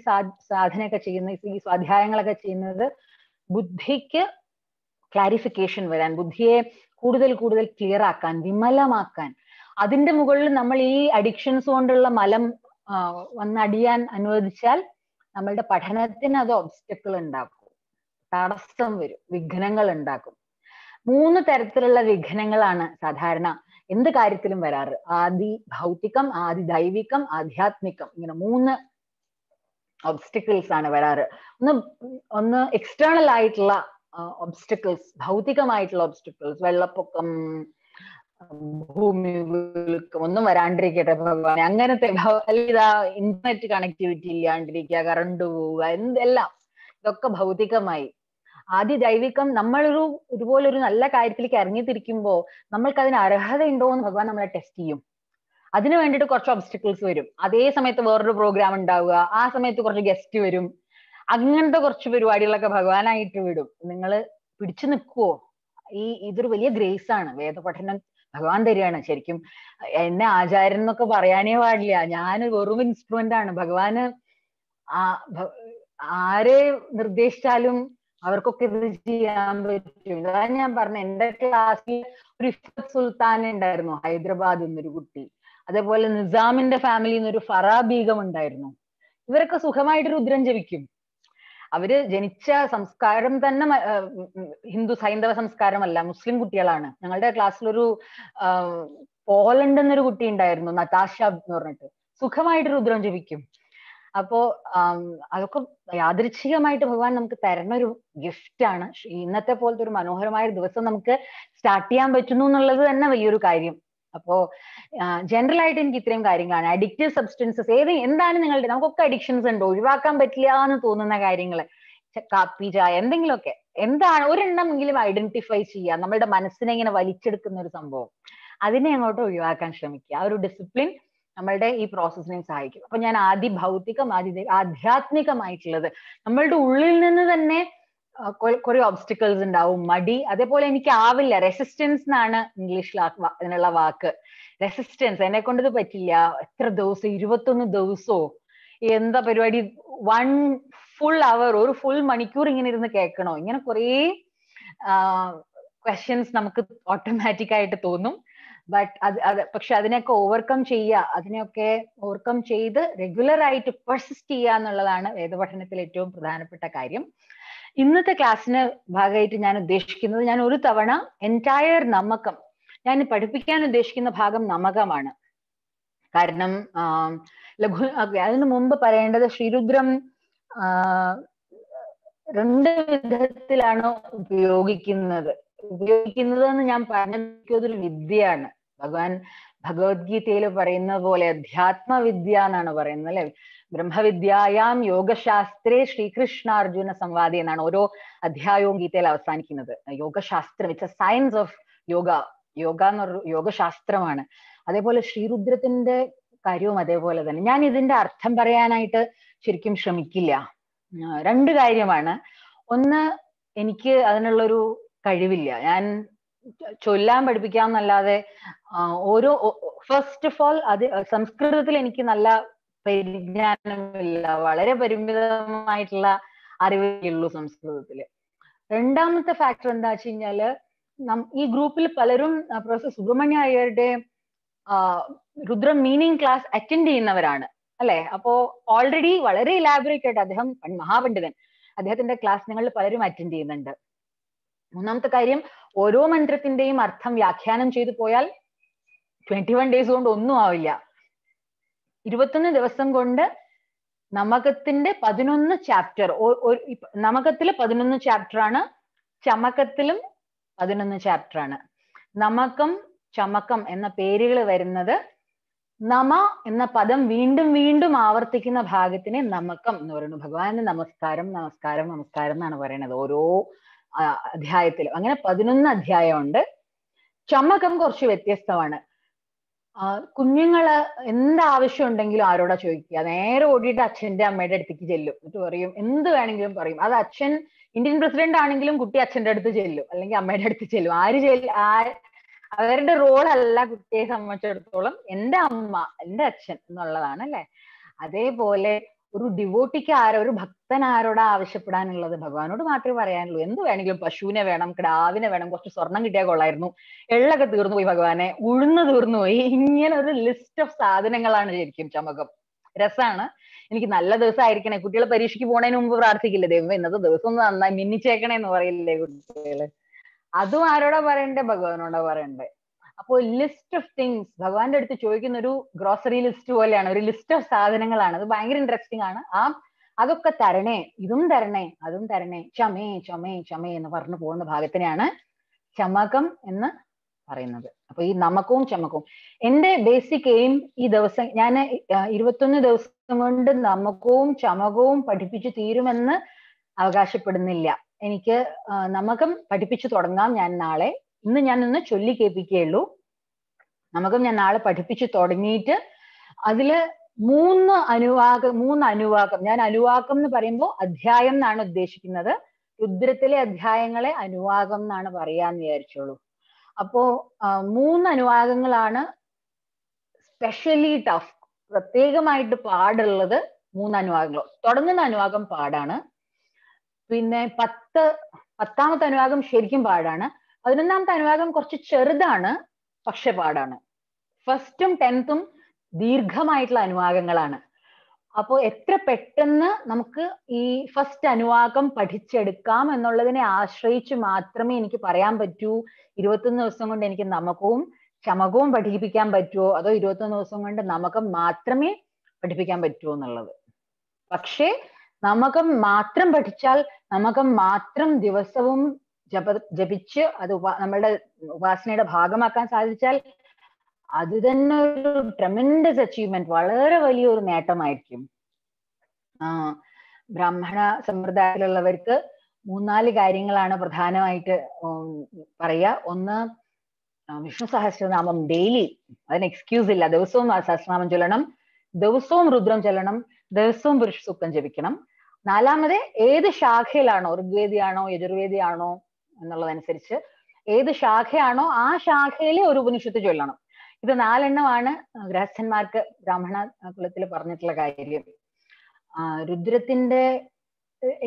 സാധനയൊക്കെ ചെയ്യുന്നത്, ഈ സ്വാധ്യായങ്ങളൊക്കെ ചെയ്യുന്നത്? ബുദ്ധിക്ക് ക്ലാരിഫിക്കേഷൻ വരാൻ, ബുദ്ധിയെ കൂടുതൽ കൂടുതൽ ക്ലിയർ ആക്കാൻ, വിമലമാക്കാൻ. അതിന്റെ മുകളിൽ നമ്മൾ ഈ അഡിക്ഷൻസ് കൊണ്ടുള്ള മലം വന്നടിയാൻ അനുവദിച്ചാൽ നമ്മളുടെ പഠനത്തിന് അത് ഒബ്സ്റ്റക്കിൾ ഉണ്ടാക്കും, തടസ്സം വരും, വിഘ്നങ്ങൾ ഉണ്ടാക്കും. 3 തരത്തിലുള്ള വിഘ്നങ്ങളാണ് സാധാരണ എന്ത് കാര്യത്തിലും വരാറ്. ആദി ഭൗതികം, ആദി ദൈവികം, ആധ്യാത്മികം. ഇങ്ങനെ 3 ഒബ്സ്റ്റക്കിൾസ് ആണ് വരാറ്. ഒന്ന് എക്സ്റ്റേണൽ ആയിട്ടുള്ള ഒബ്സ്റ്റക്കിൾസ്, ഭൗതികമായിട്ടുള്ള ഒബ്സ്റ്റക്കിൾസ്, വെള്ളപ്പൊക്കം, ഭൂമി ഒന്നും വരാണ്ടിരിക്കട്ടെ ഭഗവാൻ, അങ്ങനത്തെ ഇതാ ഇന്റർനെറ്റ് കണക്ടിവിറ്റി ഇല്ലാണ്ടിരിക്കുക, കറണ്ട് പോവുക, എന്തെല്ലാം, ഇതൊക്കെ ഭൗതികമായി. ആദ്യ ദൈവികം, നമ്മളൊരു ഇതുപോലൊരു നല്ല കാര്യത്തിലേക്ക് ഇറങ്ങിത്തിരിക്കുമ്പോ നമ്മൾക്ക് അതിന് അർഹത ഉണ്ടോ എന്ന് ഭഗവാൻ നമ്മളെ ടെസ്റ്റ് ചെയ്യും. അതിന് വേണ്ടിയിട്ട് കുറച്ച് ഒബ്സ്റ്റക്കിൾസ് വരും. അതേ സമയത്ത് വേറൊരു പ്രോഗ്രാം ഉണ്ടാവുക, ആ സമയത്ത് കുറച്ച് ഗസ്റ്റ് വരും, അങ്ങനത്തെ കുറച്ച് പരിപാടികളൊക്കെ ഭഗവാനായിട്ട് വിടും. നിങ്ങൾ പിടിച്ചു നിൽക്കുവോ? ഇതൊരു വലിയ ഗ്രേസ് ആണ്. വേദപഠനം ഭഗവാൻ തരികയാണ്. ശരിക്കും എന്നെ ആചാര്യൻ എന്നൊക്കെ പറയാനേ പാടില്ല, ഞാൻ വെറും ഇൻസ്ട്രുമെന്റ് ആണ്. ഭഗവാന് ആരെ നിർദ്ദേശിച്ചാലും അവർക്കൊക്കെ ഇത് ചെയ്യാൻ പറ്റും. അതാണ് ഞാൻ പറഞ്ഞത്. എന്റെ ക്ലാസ്സിൽ ഒരു ഇഫത്ത് സുൽത്താൻ ഉണ്ടായിരുന്നു, ഹൈദരാബാദ് എന്നൊരു കുട്ടി. അതേപോലെ നിസാമിന്റെ ഫാമിലിയിൽ നിന്ന് ഒരു ഫറാ ബീഗം ഉണ്ടായിരുന്നു. ഇവരൊക്കെ സുഖമായിട്ട് രുദ്രം ജപിക്കും. അവര് ജനിച്ച സംസ്കാരം തന്നെ ഹൈന്ദവ സംസ്കാരമല്ല, മുസ്ലിം കുട്ടികളാണ്. ഞങ്ങളുടെ ക്ലാസ്സിലൊരു പോളണ്ട് എന്നൊരു കുട്ടി ഉണ്ടായിരുന്നു, നതാഷ എന്ന് പറഞ്ഞിട്ട്, സുഖമായിട്ട് രുദ്രം ജപിക്കും. അപ്പോ അതൊക്കെ യാദൃച്ഛികമായിട്ട് ഭഗവാൻ നമുക്ക് തരുന്ന ഒരു ഗിഫ്റ്റ് ആണ്. ഇന്നത്തെ പോലത്തെ ഒരു മനോഹരമായ ഒരു ദിവസം നമുക്ക് സ്റ്റാർട്ട് ചെയ്യാൻ പറ്റുന്നു എന്നുള്ളത് തന്നെ വലിയൊരു കാര്യം. അപ്പോ ജനറൽ ആയിട്ട് എനിക്ക് ഇത്രയും കാര്യങ്ങളാണ്. അഡിക്റ്റീവ് സബ്സ്റ്റൻസസ് എന്താണ് നിങ്ങളുടെ, നമുക്കൊക്കെ അഡിക്ഷൻസ് ഉണ്ട്, ഒഴിവാക്കാൻ പറ്റില്ല എന്ന് തോന്നുന്ന കാര്യങ്ങള്, കാപ്പി, ചായ, എന്തെങ്കിലുമൊക്കെ, എന്താണ് ഒരെണ്ണമെങ്കിലും ഐഡന്റിഫൈ ചെയ്യുക. നമ്മളുടെ മനസ്സിനെ ഇങ്ങനെ വലിച്ചെടുക്കുന്ന ഒരു സംഭവം, അതിനെ അങ്ങോട്ട് ഒഴിവാക്കാൻ ശ്രമിക്കുക. ആ ഒരു ഡിസിപ്ലിൻ നമ്മളുടെ ഈ പ്രോസസ്സിനെ സഹായിക്കും. അപ്പൊ ഞാൻ ഭൗതികം, ആധ്യാത്മികമായിട്ടുള്ളത്, നമ്മളുടെ ഉള്ളിൽ നിന്ന് തന്നെ കുറെ ഒബ്സ്റ്റക്കിൾസ് ഉണ്ടാവും. മടി, അതേപോലെ എനിക്ക് ആവില്ല, റെസിസ്റ്റൻസ് എന്നാണ് ഇംഗ്ലീഷിൽ അതിനുള്ള വാക്ക്. റെസിസ്റ്റൻസ്, എന്നെ കൊണ്ട് ഇത് പറ്റില്ല, എത്ര ദിവസം, 21 ദിവസമോ എന്താ പരിപാടി, 1 full hour, ഒരു ഫുൾ മണിക്കൂർ ഇങ്ങനെ ഇരുന്ന് കേൾക്കണോ, ഇങ്ങനെ കുറേ ക്വസ്റ്റ്യൻസ് നമുക്ക് ഓട്ടോമാറ്റിക് ആയിട്ട് തോന്നും. ബട്ട് പക്ഷെ അതിനൊക്കെ ഓവർകം ചെയ്യുക, അതിനെയൊക്കെ ഓവർകം ചെയ്ത് റെഗുലർ ആയിട്ട് പെർസിസ്റ്റ് ചെയ്യുക എന്നുള്ളതാണ് വേദപഠനത്തിൽ ഏറ്റവും പ്രധാനപ്പെട്ട കാര്യം. ഇന്നത്തെ ക്ലാസ്സിന് ഭാഗമായിട്ട് ഞാൻ ഉദ്ദേശിക്കുന്നത്, ഞാൻ ഒരു തവണ എൻറ്റയർ നമകം, ഞാൻ പഠിപ്പിക്കാൻ ഉദ്ദേശിക്കുന്ന ഭാഗം നമകമാണ്. കാരണം അതിനു മുമ്പ് പറയേണ്ടത്, ശ്രീരുദ്രം 2 വിധത്തിലാണ് ഉപയോഗിക്കുന്നത് എന്ന് ഞാൻ പറഞ്ഞതൊരു വിദ്യയാണ്. ഭഗവത്ഗീതയിൽ പറയുന്ന പോലെ അധ്യാത്മവിദ്യ എന്നാണ് പറയുന്നത്, അല്ലെ? ബ്രഹ്മവിദ്യായാം യോഗശാസ്ത്രേ ശ്രീകൃഷ്ണാർജുന സംവാദി എന്നാണ് ഓരോ അധ്യായവും ഗീതയിൽ അവസാനിക്കുന്നത്. യോഗശാസ്ത്രം, it's a science of yoga. Yoga എന്നൊരു യോഗശാസ്ത്രമാണ്. അതേപോലെ ശ്രീരുദ്രത്തിന്റെ കാര്യവും അതേപോലെ തന്നെ. ഞാൻ ഇതിന്റെ അർത്ഥം പറയാനായിട്ട് ശരിക്കും ശ്രമിക്കില്ല. 2 കാര്യമാണ്. ഒന്ന്, എനിക്ക് അതിനുള്ളൊരു കഴിവില്ല. ഞാൻ ചൊല്ലാൻ പഠിപ്പിക്കാമെന്നല്ലാതെ ഫസ്റ്റ് ഓഫ് ഓൾ സംസ്കൃതത്തിൽ എനിക്ക് നല്ല പരിജ്ഞാനമില്ല, വളരെ പരിമിതമായിട്ടുള്ള അറിവുള്ളൂ സംസ്കൃതത്തില്. 2ാമത്തെ ഫാക്ടർ എന്താ വെച്ച് കഴിഞ്ഞാല്, ഈ ഗ്രൂപ്പിൽ പലരും പ്രൊഫസർ സുബ്രഹ്മണ്യ അയ്യരുടെ രുദ്രം മീനിങ് ക്ലാസ് അറ്റൻഡ് ചെയ്യുന്നവരാണ്, അല്ലെ? അപ്പോ ഓൾറെഡി വളരെ ഇലാബറേറ്റ് ആയിട്ട് അദ്ദേഹം മഹാപണ്ഡിതൻ, അദ്ദേഹത്തിന്റെ ക്ലാസ് നിങ്ങൾ പലരും അറ്റൻഡ് ചെയ്യുന്നുണ്ട്. 3ാമത്തെ കാര്യം, ഓരോ മന്ത്രത്തിന്റെയും അർത്ഥം വ്യാഖ്യാനം ചെയ്തു പോയാൽ 21 days കൊണ്ട് ഒന്നും ആവില്ല. 21 ദിവസം കൊണ്ട് നമകത്തിന്റെ 11 ചാപ്റ്റർ, നമകത്തില് 11 ചാപ്റ്റർ ആണ്, ചമകത്തിലും 11 ചാപ്റ്റർ ആണ്. നമകം, ചമകം എന്ന പേരുകൾ വരുന്നത് നമ എന്ന പദം വീണ്ടും വീണ്ടും ആവർത്തിക്കുന്ന ഭാഗത്തിനെ നമകം എന്ന് പറയുന്നു. ഭഗവാന് നമസ്കാരം, നമസ്കാരം, നമസ്കാരം എന്നാണ് പറയുന്നത് ഓരോ അധ്യായത്തിലും. അങ്ങനെ 11 അധ്യായമുണ്ട്. ചമകം കുറച്ച് വ്യത്യസ്തമാണ്. കുഞ്ഞുങ്ങള് എന്താവശ്യം ഉണ്ടെങ്കിലും ആരോടാ ചോദിക്കുക, നേരെ ഓടിയിട്ട് അച്ഛന്റെ അമ്മയുടെ അടുത്തേക്ക് ചെല്ലും, എന്നിട്ട് പറയും, എന്ത് വേണമെങ്കിലും പറയും. അത് അച്ഛൻ ഇന്ത്യൻ പ്രസിഡന്റ് ആണെങ്കിലും കുട്ടി അച്ഛന്റെ അടുത്ത് ചെല്ലും, അല്ലെങ്കിൽ അമ്മയുടെ അടുത്ത് ചെല്ലും. അവരുടെ റോളല്ല കുട്ടിയെ സംബന്ധിച്ചിടത്തോളം എന്റെ അമ്മ, എന്റെ അച്ഛൻ എന്നുള്ളതാണ് അല്ലെ. അതേപോലെ ഒരു ഡിവോട്ടിക്ക് ഒരു ഭക്തൻ ആരോടാ ആവശ്യപ്പെടാനുള്ളത്? ഭഗവാനോട് മാത്രമേ പറയാനുള്ളൂ. എന്ത് വേണമെങ്കിലും, പശുവിനെ വേണം, കിടാവിനെ വേണം, കുറച്ച് സ്വർണം കിട്ടിയാൽ കൊള്ളായിരുന്നു, എള്ളൊക്കെ തീർന്നു പോയി ഭഗവാനെ, ഉഴുന്ന് തീർന്നു പോയി, ഇങ്ങനെ ഒരു ലിസ്റ്റ് ഓഫ് സാധനങ്ങളാണ് ശരിക്കും ചമകം. രസാണ്. എനിക്ക് നല്ല ദിവസമായിരിക്കണേ. കുട്ടികളെ പരീക്ഷയ്ക്ക് പോണതിന് മുമ്പ് പ്രാർത്ഥിക്കില്ലേ, ദൈവം ഇന്നത്തെ ദിവസം ഒന്ന് നന്നായി മിന്നിച്ചേക്കണേ എന്ന് പറയില്ലേ കുട്ടികള്? അതും ആരോടാ പറയണ്ടേ? ഭഗവാനോടാ പറയണ്ടേ. അപ്പോൾ ലിസ്റ്റ് ഓഫ് തിങ്സ് ഭഗവാന്റെ അടുത്ത് ചോദിക്കുന്ന ഒരു ഗ്രോസറി ലിസ്റ്റ് പോലെയാണ്, ഒരു ലിസ്റ്റ് ഓഫ് സാധനങ്ങളാണ്. അത് ഭയങ്കര ഇൻട്രസ്റ്റിംഗ് ആണ്. അതൊക്കെ തരണേ, ഇതും തരണേ, അതും തരണേ, ചമേ ചമേ ചമേ എന്ന് പറഞ്ഞു പോകുന്ന ഭാഗത്തിനെയാണ് ചമകം എന്ന് പറയുന്നത്. അപ്പൊ ഈ നമകവും ചമകവും എന്റെ ബേസിക് എയിം ഈ ദിവസം ഞാൻ 21 ദിവസം കൊണ്ട് നമകവും ചമകവും പഠിപ്പിച്ചു തീരുമെന്ന് അവകാശപ്പെടുന്നില്ല. എനിക്ക് നമകം പഠിപ്പിച്ചു തുടങ്ങാം ഞാൻ നാളെ. ഇന്ന് ഞാൻ ഒന്ന് ചൊല്ലി കേൾപ്പിക്കുകയുള്ളൂ. നമകം ഞാൻ നാളെ പഠിപ്പിച്ചു തുടങ്ങിയിട്ട് അതില് 3 അനുവാകം, ഞാൻ അനുവാകം എന്ന് പറയുമ്പോൾ അധ്യായം എന്നാണ് ഉദ്ദേശിക്കുന്നത്. രുദ്രത്തിലെ അധ്യായങ്ങളെ അനുവാകം എന്നാണ് പറയാന്ന് വിചാരിച്ചോളൂ. അപ്പോ 3 അനുവാകങ്ങളാണ് സ്പെഷ്യലി ടഫ്, പ്രത്യേകമായിട്ട് പാടുള്ളത്. 3 അനുവാകങ്ങൾ. തുടങ്ങുന്ന അനുവാകം പാടാണ്. പിന്നെ 10ാമത്തെ അനുവാകം ശരിക്കും പാടാണ്. 11ാമത്തെ അനുവാകം കുറച്ച് ചെറുതാണ്, പക്ഷെ പാടാണ്. 1ും 10ും ദീർഘമായിട്ടുള്ള അനുവാകങ്ങളാണ്. അപ്പോൾ എത്ര പെട്ടെന്ന് നമുക്ക് ഈ ഫസ്റ്റ് അനുവാകം പഠിച്ചെടുക്കാം എന്നുള്ളതിനെ ആശ്രയിച്ച് മാത്രമേ എനിക്ക് പറയാൻ പറ്റൂ 21 ദിവസം കൊണ്ട് എനിക്ക് നമകവും ചമകവും പഠിപ്പിക്കാൻ പറ്റുമോ, അതോ 21 ദിവസം കൊണ്ട് നമകം മാത്രമേ പഠിപ്പിക്കാൻ പറ്റുമോ എന്നുള്ളത്. പക്ഷേ നമകം മാത്രം പഠിച്ചാൽ, നമകം മാത്രം ദിവസവും ജപിച്ച് അത് നമ്മളുടെ ഉപാസനയുടെ ഭാഗമാക്കാൻ സാധിച്ചാൽ അത് തന്നെ ഒരു ട്രെമൻഡസ് അച്ചീവ്മെന്റ്, വളരെ വലിയൊരു നേട്ടമായിരിക്കും. ബ്രാഹ്മണ സമ്പ്രദായത്തിലുള്ളവർക്ക് 3-4 കാര്യങ്ങളാണ് പ്രധാനമായിട്ട് പറയുക. ഒന്ന്, വിഷ്ണു സഹസ്രനാമം ഡെയിലി, അതിന് എക്സ്ക്യൂസ് ഇല്ല. ദിവസവും സഹസ്രനാമം ചൊല്ലണം, ദിവസവും രുദ്രം ചൊല്ലണം, ദിവസവും പുരുഷ സൂക്തം ജപിക്കണം. 4-മത്, ഏത് ശാഖയിലാണോ, ഋഗ്വേദിയാണോ യജുർവേദിയാണോ എന്നുള്ളതനുസരിച്ച് ഏത് ശാഖയാണോ ആ ശാഖയിലെ ഒരു ഉപനിഷത്ത് ചൊല്ലണം. ഇത് 4 എണ്ണമാണ് ഗൃഹസ്ഥന്മാർക്ക് ബ്രാഹ്മണ കുലത്തിൽ പറഞ്ഞിട്ടുള്ള കാര്യം. രുദ്രത്തിന്റെ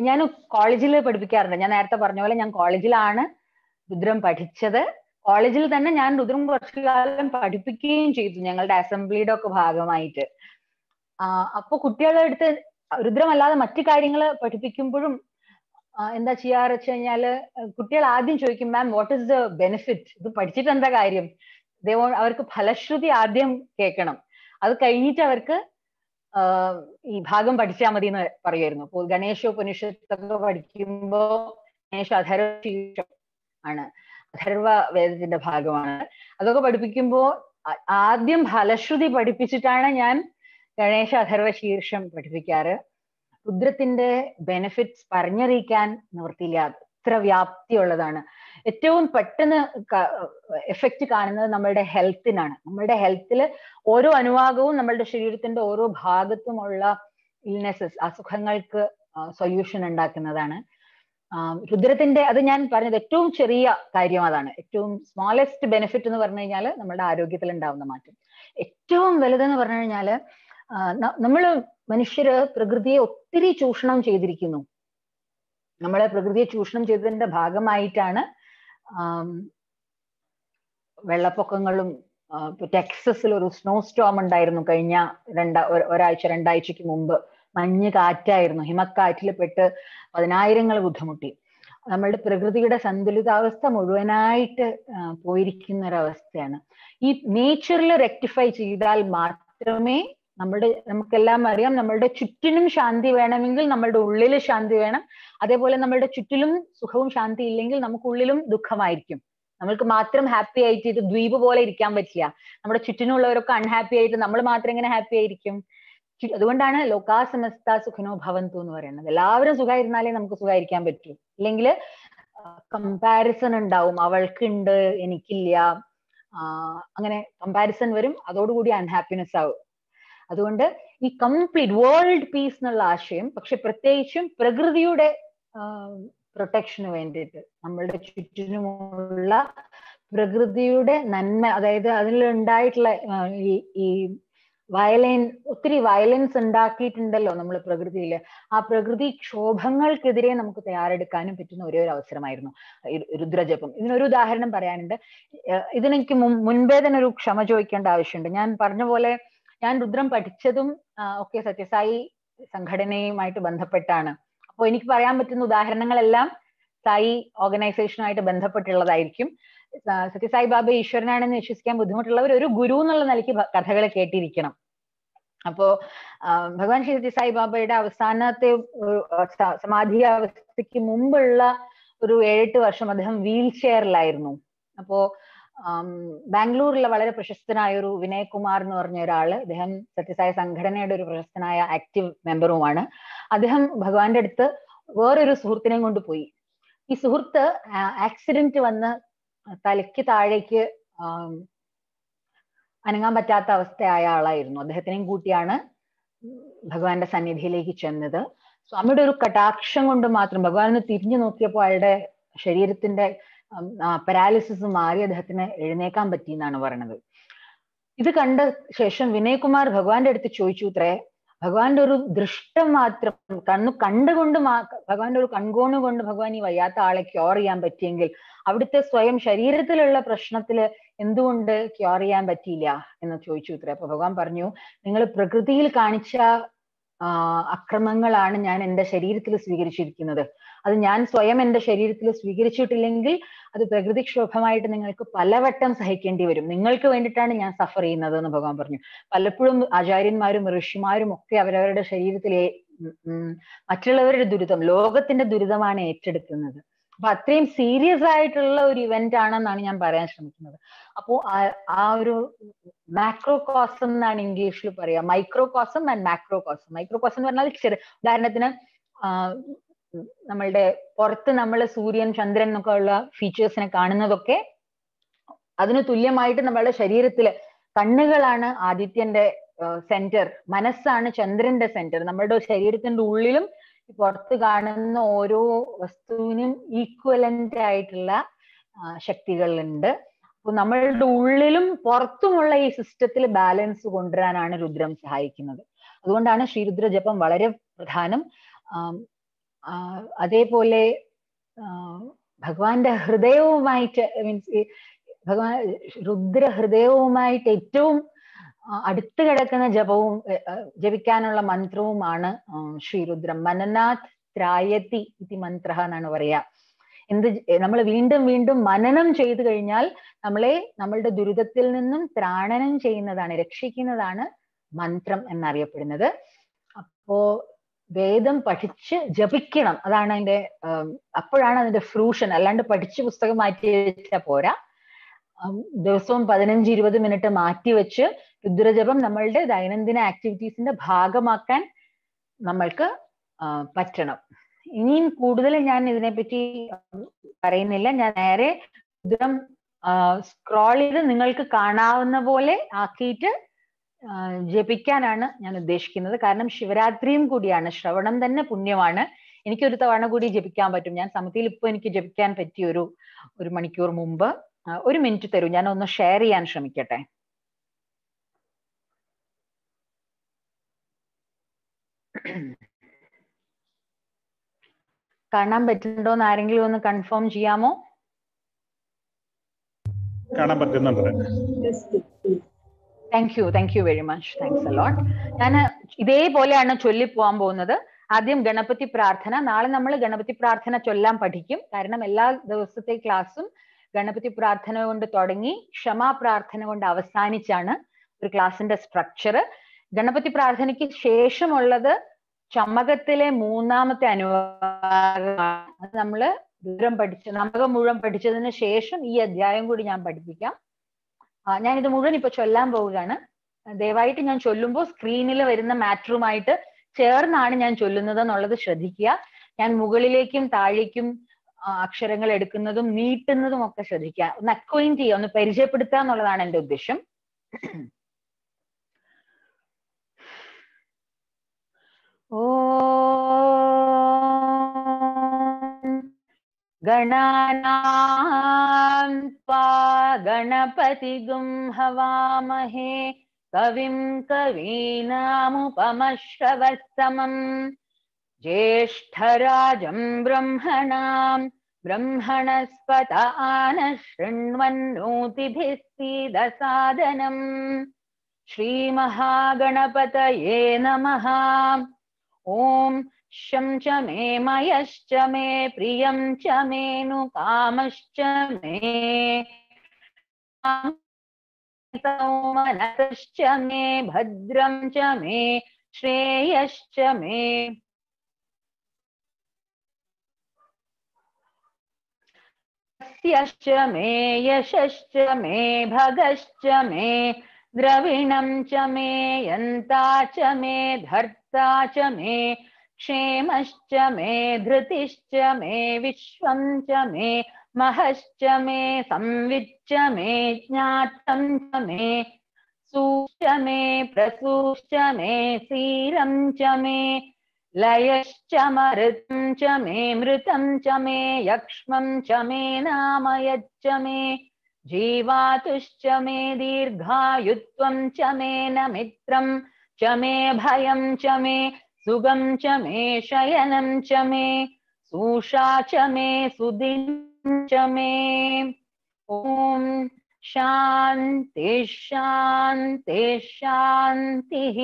ഞാൻ കോളേജിൽ പഠിപ്പിക്കാറുണ്ട്. ഞാൻ നേരത്തെ പറഞ്ഞ പോലെ ഞാൻ കോളേജിലാണ് രുദ്രം പഠിച്ചത്. കോളേജിൽ തന്നെ ഞാൻ രുദ്രം കുറച്ചു കാലം പഠിപ്പിക്കുകയും ചെയ്തു, ഞങ്ങളുടെ അസംബ്ലിയുടെ ഒക്കെ ഭാഗമായിട്ട്. അപ്പൊ കുട്ടികളുടെ അടുത്ത് രുദ്രമല്ലാതെ മറ്റു കാര്യങ്ങൾ പഠിപ്പിക്കുമ്പോഴും എന്താ ചെയ്യാറ് വെച്ച് കഴിഞ്ഞാല്, കുട്ടികൾ ആദ്യം ചോദിക്കും, മാം വാട്ട് ഇസ് ദ ബെനിഫിറ്റ്, ഇത് പഠിച്ചിട്ട് എന്താ കാര്യം? അവർക്ക് ഫലശ്രുതി ആദ്യം കേൾക്കണം. അത് കഴിഞ്ഞിട്ട് അവർക്ക് ഈ ഭാഗം പഠിച്ചാൽ മതി എന്ന് പറയുമായിരുന്നു. അപ്പോൾ ഗണേശോപനിഷത്തൊക്കെ പഠിക്കുമ്പോ ഗണേശ അഥർവ ശീർഷം ആണ്, അഥർവ വേദത്തിന്റെ ഭാഗമാണ്. അതൊക്കെ പഠിപ്പിക്കുമ്പോ ആദ്യം ഫലശ്രുതി പഠിപ്പിച്ചിട്ടാണ് ഞാൻ ഗണേശ അഥർവ ശീർഷം പഠിപ്പിക്കാറ്. രുദ്രത്തിന്റെ ബെനിഫിറ്റ്സ് പറഞ്ഞറിയിക്കാൻ നിവൃത്തിയില്ല, അത്ര വ്യാപ്തിയുള്ളതാണ്. ഏറ്റവും പെട്ടെന്ന് എഫക്റ്റ് കാണുന്നത് നമ്മളുടെ ഹെൽത്തിനാണ്. നമ്മളുടെ ഹെൽത്തിൽ ഓരോ അനുവാകവും നമ്മളുടെ ശരീരത്തിന്റെ ഓരോ ഭാഗത്തുമുള്ള ഇൽനെസസ്, അസുഖങ്ങൾക്ക് സൊല്യൂഷൻ ഉണ്ടാക്കുന്നതാണ്. രുദ്രത്തിന്റെ, അത് ഞാൻ പറഞ്ഞത് ഏറ്റവും ചെറിയ കാര്യം അതാണ്. ഏറ്റവും സ്മോളസ്റ്റ് ബെനിഫിറ്റ് എന്ന് പറഞ്ഞു കഴിഞ്ഞാൽ നമ്മുടെ ആരോഗ്യത്തിൽ ഉണ്ടാവുന്ന മാറ്റം. ഏറ്റവും വലുതെന്ന് പറഞ്ഞു കഴിഞ്ഞാല് നമ്മള് മനുഷ്യര് പ്രകൃതിയെ ഒത്തിരി ചൂഷണം ചെയ്തിരിക്കുന്നു. നമ്മളെ പ്രകൃതിയെ ചൂഷണം ചെയ്തതിന്റെ ഭാഗമായിട്ടാണ് വെള്ളപ്പൊക്കങ്ങളും. ടെക്സസിൽ ഒരു സ്നോ സ്റ്റോം ഉണ്ടായിരുന്നു കഴിഞ്ഞ ഒരാഴ്ചയ്ക്ക് മുമ്പ്. മഞ്ഞ് കാറ്റായിരുന്നു, ഹിമക്കാറ്റിൽ പെട്ട് 10,000 ബുദ്ധിമുട്ടി. നമ്മളുടെ പ്രകൃതിയുടെ സന്തുലിതാവസ്ഥ മുഴുവനായിട്ട് പോയിരിക്കുന്ന ഒരവസ്ഥയാണ്. ഈ നേച്ചറിൽ റെക്ടിഫൈ ചെയ്താൽ മാത്രമേ നമുക്കെല്ലാം അറിയാം, നമ്മളുടെ ചുറ്റിനും ശാന്തി വേണമെങ്കിൽ നമ്മളുടെ ഉള്ളിൽ ശാന്തി വേണം. അതേപോലെ നമ്മളുടെ ചുറ്റിലും സുഖവും ശാന്തി ഇല്ലെങ്കിൽ നമുക്കുള്ളിലും ദുഃഖമായിരിക്കും. നമ്മൾക്ക് മാത്രം ഹാപ്പി ആയിട്ട് ഇത് ദ്വീപ് പോലെ ഇരിക്കാൻ പറ്റില്ല. നമ്മുടെ ചുറ്റിനുള്ളവരൊക്കെ അൺഹാപ്പി ആയിട്ട് നമ്മൾ മാത്രം എങ്ങനെ ഹാപ്പി ആയിരിക്കും? അതുകൊണ്ടാണ് ലോകാ സമസ്ത സുഖിനോ ഭവന്തു എന്ന് പറയുന്നത്. എല്ലാവരും സുഖമായിരുന്നാലേ നമുക്ക് സുഖമായിരിക്കാൻ പറ്റൂ. ഇല്ലെങ്കിൽ കമ്പാരിസൺ ഉണ്ടാവും, അവൾക്കുണ്ട് എനിക്കില്ല, അങ്ങനെ കമ്പാരിസൺ വരും, അതോടുകൂടി അൺഹാപ്പിനെസ് ആവും. അതുകൊണ്ട് ഈ കംപ്ലീറ്റ് വേൾഡ് പീസ് എന്നുള്ള ആശയം, പക്ഷെ പ്രത്യേകിച്ചും പ്രകൃതിയുടെ പ്രൊട്ടക്ഷന് വേണ്ടിയിട്ട്, നമ്മളുടെ ചുറ്റിനുമുള്ള പ്രകൃതിയുടെ നന്മ, അതായത് അതിലുണ്ടായിട്ടുള്ള ഈ ഒത്തിരി വയലൻസ് ഉണ്ടാക്കിയിട്ടുണ്ടല്ലോ നമ്മൾ പ്രകൃതിയിൽ. ആ പ്രകൃതി ക്ഷോഭങ്ങൾക്കെതിരെ നമുക്ക് തയ്യാറെടുക്കാനും പറ്റുന്ന ഒരേ ഒരു അവസരമായിരുന്നു രുദ്രജപം. ഇതിനൊരു ഉദാഹരണം പറയാനുണ്ട്. ഇതിനെനിക്ക് മുൻപേ തന്നെ ഒരു ക്ഷമ ചോദിക്കേണ്ട ആവശ്യമുണ്ട്. ഞാൻ പറഞ്ഞ പോലെ ഞാൻ രുദ്രം പഠിച്ചതും ഒക്കെ സത്യസായി സംഘടനയുമായിട്ട് ബന്ധപ്പെട്ടാണ്. അപ്പോൾ എനിക്ക് പറയാൻ പറ്റുന്ന ഉദാഹരണങ്ങളെല്ലാം സായി ഓർഗനൈസേഷനുമായിട്ട് ബന്ധപ്പെട്ടുള്ളതായിരിക്കും. സത്യസായി ബാബ ഈശ്വരനാണെന്ന് വിശ്വസിക്കാൻ ബുദ്ധിമുട്ടുള്ളവർ ഒരു ഗുരു എന്നുള്ള നിലയ്ക്ക് കഥകൾ കേട്ടിരിക്കണം. അപ്പോ ഭഗവാൻ ശ്രീ സത്യസായി ബാബയുടെ അവസാനത്തെ സമാധി അവസ്ഥയ്ക്ക് മുമ്പുള്ള ഒരു 7-8 വർഷം അദ്ദേഹം വീൽ ചെയറിലായിരുന്നു. അപ്പോ ബാംഗ്ലൂരിലെ വളരെ പ്രശസ്തനായ ഒരു വിനയ് കുമാർ എന്ന് പറഞ്ഞ ഒരാള്, അദ്ദേഹം സത്യസായി സംഘടനയുടെ ഒരു പ്രശസ്തനായ ആക്റ്റീവ് മെമ്പറുമാണ്. അദ്ദേഹം ഭഗവാന്റെ അടുത്ത് വേറൊരു സുഹൃത്തിനെയും കൊണ്ട് പോയി. ഈ സുഹൃത്ത് ആക്സിഡന്റ് വന്ന് തലയ്ക്ക് താഴേക്ക് അനങ്ങാൻ പറ്റാത്ത അവസ്ഥയായ ആളായിരുന്നു. അദ്ദേഹത്തിനെയും കൂട്ടിയാണ് ഭഗവാന്റെ സന്നിധിയിലേക്ക് ചെന്നത്. സ്വാമിയുടെ ഒരു കടാക്ഷം കൊണ്ട് മാത്രം ഭഗവാനെ തിരിഞ്ഞു നോക്കിയപ്പോൾ അയാളുടെ ശരീരത്തിന്റെ പാരാലിസിസ് മാറി അദ്ദേഹത്തിന് എഴുന്നേക്കാൻ പറ്റി എന്നാണ് പറയണത്. ഇത് കണ്ട ശേഷം വിനയ് കുമാർ ഭഗവാന്റെ അടുത്ത് ചോദിച്ചു അത്രേ, ഭഗവാന്റെ ഒരു ദൃഷ്ടം മാത്രം കണ്ടുകൊണ്ട് ഭഗവാന്റെ ഒരു കൺകോണ് കൊണ്ട് ഭഗവാൻ ഈ വയ്യാത്ത ആളെ ക്യൂർ ചെയ്യാൻ പറ്റിയെങ്കിൽ അവിടുത്തെ സ്വയം ശരീരത്തിലുള്ള പ്രശ്നത്തില് എന്തുകൊണ്ട് ക്യൂർ ചെയ്യാൻ പറ്റിയില്ല എന്ന് ചോദിച്ചു ഇത്രേ. അപ്പൊ ഭഗവാൻ പറഞ്ഞു, നിങ്ങൾ പ്രകൃതിയിൽ കാണിച്ച അക്രമങ്ങളാണ് ഞാൻ എൻ്റെ ശരീരത്തിൽ സ്വീകരിച്ചിരിക്കുന്നത്. അത് ഞാൻ സ്വയം എൻ്റെ ശരീരത്തിൽ സ്വീകരിച്ചിട്ടില്ലെങ്കിൽ അത് പ്രകൃതിക്ഷോഭമായിട്ട് നിങ്ങൾക്ക് പലവട്ടം സഹിക്കേണ്ടി വരും. നിങ്ങൾക്ക് വേണ്ടിയിട്ടാണ് ഞാൻ സഫർ ചെയ്യുന്നത് എന്ന് ഭഗവാൻ പറഞ്ഞു. പലപ്പോഴും ആചാര്യന്മാരും ഋഷിമാരും ഒക്കെ അവരവരുടെ ശരീരത്തിലെ മറ്റുള്ളവരുടെ ദുരിതം, ലോകത്തിന്റെ ദുരിതമാണ് ഏറ്റെടുക്കുന്നത്. അപ്പൊ അത്രയും സീരിയസ് ആയിട്ടുള്ള ഒരു ഇവന്റ് ആണെന്നാണ് ഞാൻ പറയാൻ ശ്രമിക്കുന്നത്. അപ്പോ ആ ഒരു മാക്രോകോസം എന്നാണ് ഇംഗ്ലീഷിൽ പറയാ, മൈക്രോകോസം ആൻഡ് മാക്രോകോസം. മൈക്രോകോസം എന്ന് പറഞ്ഞാൽ ഉദാഹരണത്തിന് നമ്മളുടെ പുറത്ത് നമ്മൾ സൂര്യൻ ചന്ദ്രൻ എന്നൊക്കെ ഉള്ള ഫീച്ചേഴ്സിനെ കാണുന്നതൊക്കെ അതിന് തുല്യമായിട്ട് നമ്മളുടെ ശരീരത്തില് കണ്ണുകളാണ് ആദിത്യന്റെ സെന്റർ, മനസ്സാണ് ചന്ദ്രന്റെ സെന്റർ. നമ്മളുടെ ശരീരത്തിന്റെ ഉള്ളിലും പുറത്ത് കാണുന്ന ഓരോ വസ്തുവിനും ഈക്വലന്റ് ആയിട്ടുള്ള ശക്തികളുണ്ട്. അപ്പൊ നമ്മളുടെ ഉള്ളിലും പുറത്തുമുള്ള ഈ സിസ്റ്റത്തിൽ ബാലൻസ് കൊണ്ടുവരാനാണ് രുദ്രം സഹായിക്കുന്നത്. അതുകൊണ്ടാണ് ശ്രീരുദ്ര ജപം വളരെ പ്രധാനം. അതേപോലെ ഭഗവാന്റെ ഹൃദയവുമായിട്ട് മീൻസ് ഭഗവാൻ രുദ്ര ഹൃദയവുമായിട്ട് ഏറ്റവും അടുത്ത് കിടക്കുന്ന ജപിക്കാനുള്ള മന്ത്രവുമാണ് ശ്രീരുദ്രം. മനനാത് ത്രായതി ഇതി മന്ത്ര എന്നാണ് പറയാ. നമ്മൾ വീണ്ടും വീണ്ടും മനനം ചെയ്തു കഴിഞ്ഞാൽ നമ്മളുടെ ദുരിതത്തിൽ നിന്നും ത്രാണനം ചെയ്യുന്നതാണ്, രക്ഷിക്കുന്നതാണ് മന്ത്രം എന്നറിയപ്പെടുന്നത്. അപ്പോ വേദം പഠിച്ച് ജപിക്കണം, അതാണ് അതിന്റെ അപ്പോഴാണ് അതിന്റെ ഫ്രൂഷൻ. അല്ലാണ്ട് പഠിച്ച് പുസ്തകം മാറ്റി വെച്ചാൽ പോരാ. ദിവസവും 15-20 മിനിറ്റ് മാറ്റിവെച്ച് രുദ്രജപം നമ്മളുടെ ദൈനംദിന ആക്ടിവിറ്റീസിന്റെ ഭാഗമാക്കാൻ നമ്മൾക്ക് പറ്റണം. ഇനിയും കൂടുതൽ ഞാൻ ഇതിനെപ്പറ്റി പറയുന്നില്ല. ഞാൻ നേരെ രുദ്രം സ്ക്രോൾ ചെയ്ത് നിങ്ങൾക്ക് കാണാവുന്ന പോലെ ആക്കിയിട്ട് ജപിക്കാനാണ് ഞാൻ ഉദ്ദേശിക്കുന്നത്. കാരണം ശിവരാത്രിയും കൂടിയാണ്, ശ്രവണം തന്നെ പുണ്യമാണ്. എനിക്കൊരു തവണ കൂടി ജപിക്കാൻ പറ്റും. ഞാൻ സമിതിയിൽ ഇപ്പൊ എനിക്ക് ജപിക്കാൻ പറ്റിയ ഒരു മണിക്കൂർ മുമ്പ്. 1 മിനിറ്റ് തരൂ, ഞാൻ ഒന്ന് ഷെയർ ചെയ്യാൻ ശ്രമിക്കട്ടെ. കാണാൻ പറ്റുന്നുണ്ടോ എന്ന് ആരെങ്കിലും ഒന്ന് കൺഫേം ചെയ്യാമോ? കാണാൻ പറ്റുന്നുണ്ട്. Thank you very much. Thanks a lot. ഞാൻ ഇതേപോലെയാണ് ചൊല്ലി പോകാൻ പോകുന്നത്. ആദ്യം ഗണപതി പ്രാർത്ഥന. നാളെ നമ്മൾ ഗണപതി പ്രാർത്ഥന ചൊല്ലാൻ പഠിക്കും. കാരണം എല്ലാ ദിവസത്തെ ക്ലാസ്സും ഗണപതി പ്രാർത്ഥന കൊണ്ട് തുടങ്ങി ക്ഷമാ പ്രാർത്ഥന കൊണ്ട് അവസാനിച്ചാണ് ഒരു ക്ലാസിന്റെ സ്ട്രക്ചർ. ഗണപതി പ്രാർത്ഥനയ്ക്ക് ശേഷമുള്ളത് ചമകത്തിലെ 3ാമത്തെ അനുവാദമാണ്. അത് നമ്മള് ചമകം മുഴുവൻ പഠിച്ചതിന് ശേഷം ഈ അധ്യായം കൂടി ഞാൻ പഠിപ്പിക്കാം. ഞാനിത് മുഴുവൻ ഇപ്പൊ ചൊല്ലാൻ പോവുകയാണ്. ദയവായിട്ട് ഞാൻ ചൊല്ലുമ്പോൾ സ്ക്രീനിൽ വരുന്ന മാറ്ററുമായിട്ട് ചേർന്നാണ് ഞാൻ ചൊല്ലുന്നത് എന്നുള്ളത് ശ്രദ്ധിക്കുക. ഞാൻ മുകളിലേക്കും താഴേക്കും അക്ഷരങ്ങൾ എടുക്കുന്നതും നീട്ടുന്നതും ഒക്കെ ശ്രദ്ധിക്കുക. ഒന്ന് അക്വൈന്റ് ചെയ്യുക, ഒന്ന് പരിചയപ്പെടുത്തുക എന്നുള്ളതാണ് എന്റെ ഉദ്ദേശം. गणानां त्वा गणपतिगुं हवामहे कविं कवीनामुपमश्रवस्तमम् ज्येष्ठराजं ब्रह्मणस्पत आनशृण्वन्नोतिभिः सीदसादनम् श्रीमहागणपतये नमः। ॐ शं च मे मयश्च मे प्रियं च मेनुकामश्च मे मनसश्च मे भद्रं च मे श्रेयश्च मे यश्च मे यशश्च मे भगश्च मे द्रविणं च मे यन्ता च मे धर्ता च मे क्षेमश्च मे धृतिश्च मे विश्वं च मे महश्च मे संविच्च मे ज्ञातं च मे सूश्च मे प्रसूश्च मे सीरं च मे लयश्च मरुतं च मे मृतं च मे यक्ष्मं च मे नामयच्च मे जीवातुश्च मे दीर्घायुत्वं च मे नमित्रं च मे भयं च मे सुगं च मे शयनं च मे सूषा च मे सुदिनं च मे। ॐ शान्ति शान्ति शान्तिः।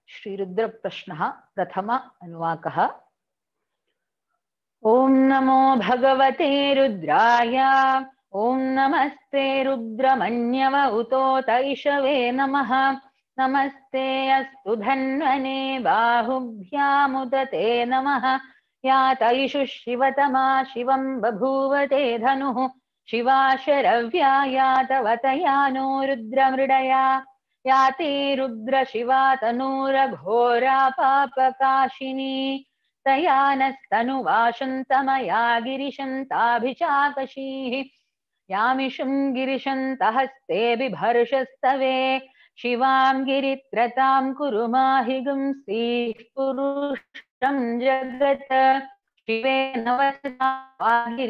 श्रीरुद्र प्रश्नः प्रथम अनुवाकः। ॐ नमो भगवते रुद्राय ॐ नमस्ते रुद्रमन्यव उतोत इषवे नमः। नमस्ते अस्तु धन्वने बाहुभ्यामुदते नमः। यात इषुः शिवतमा शिवं बभूवते धनुः शिवा शरव्या यातवतया नो रुद्रमृडया याति रुद्र शिवा तनूरघोरा पापकाशिनी तया नस्तनुवाशन्तमया गिरिशन्ताभिचाकशीः यामिषुं गिरिशन्तहस्ते बिभर्षस्तवे शिवां गिरित्रतां कुरु माहि गुंसीः पुरुषं जगत् शिवेन वसति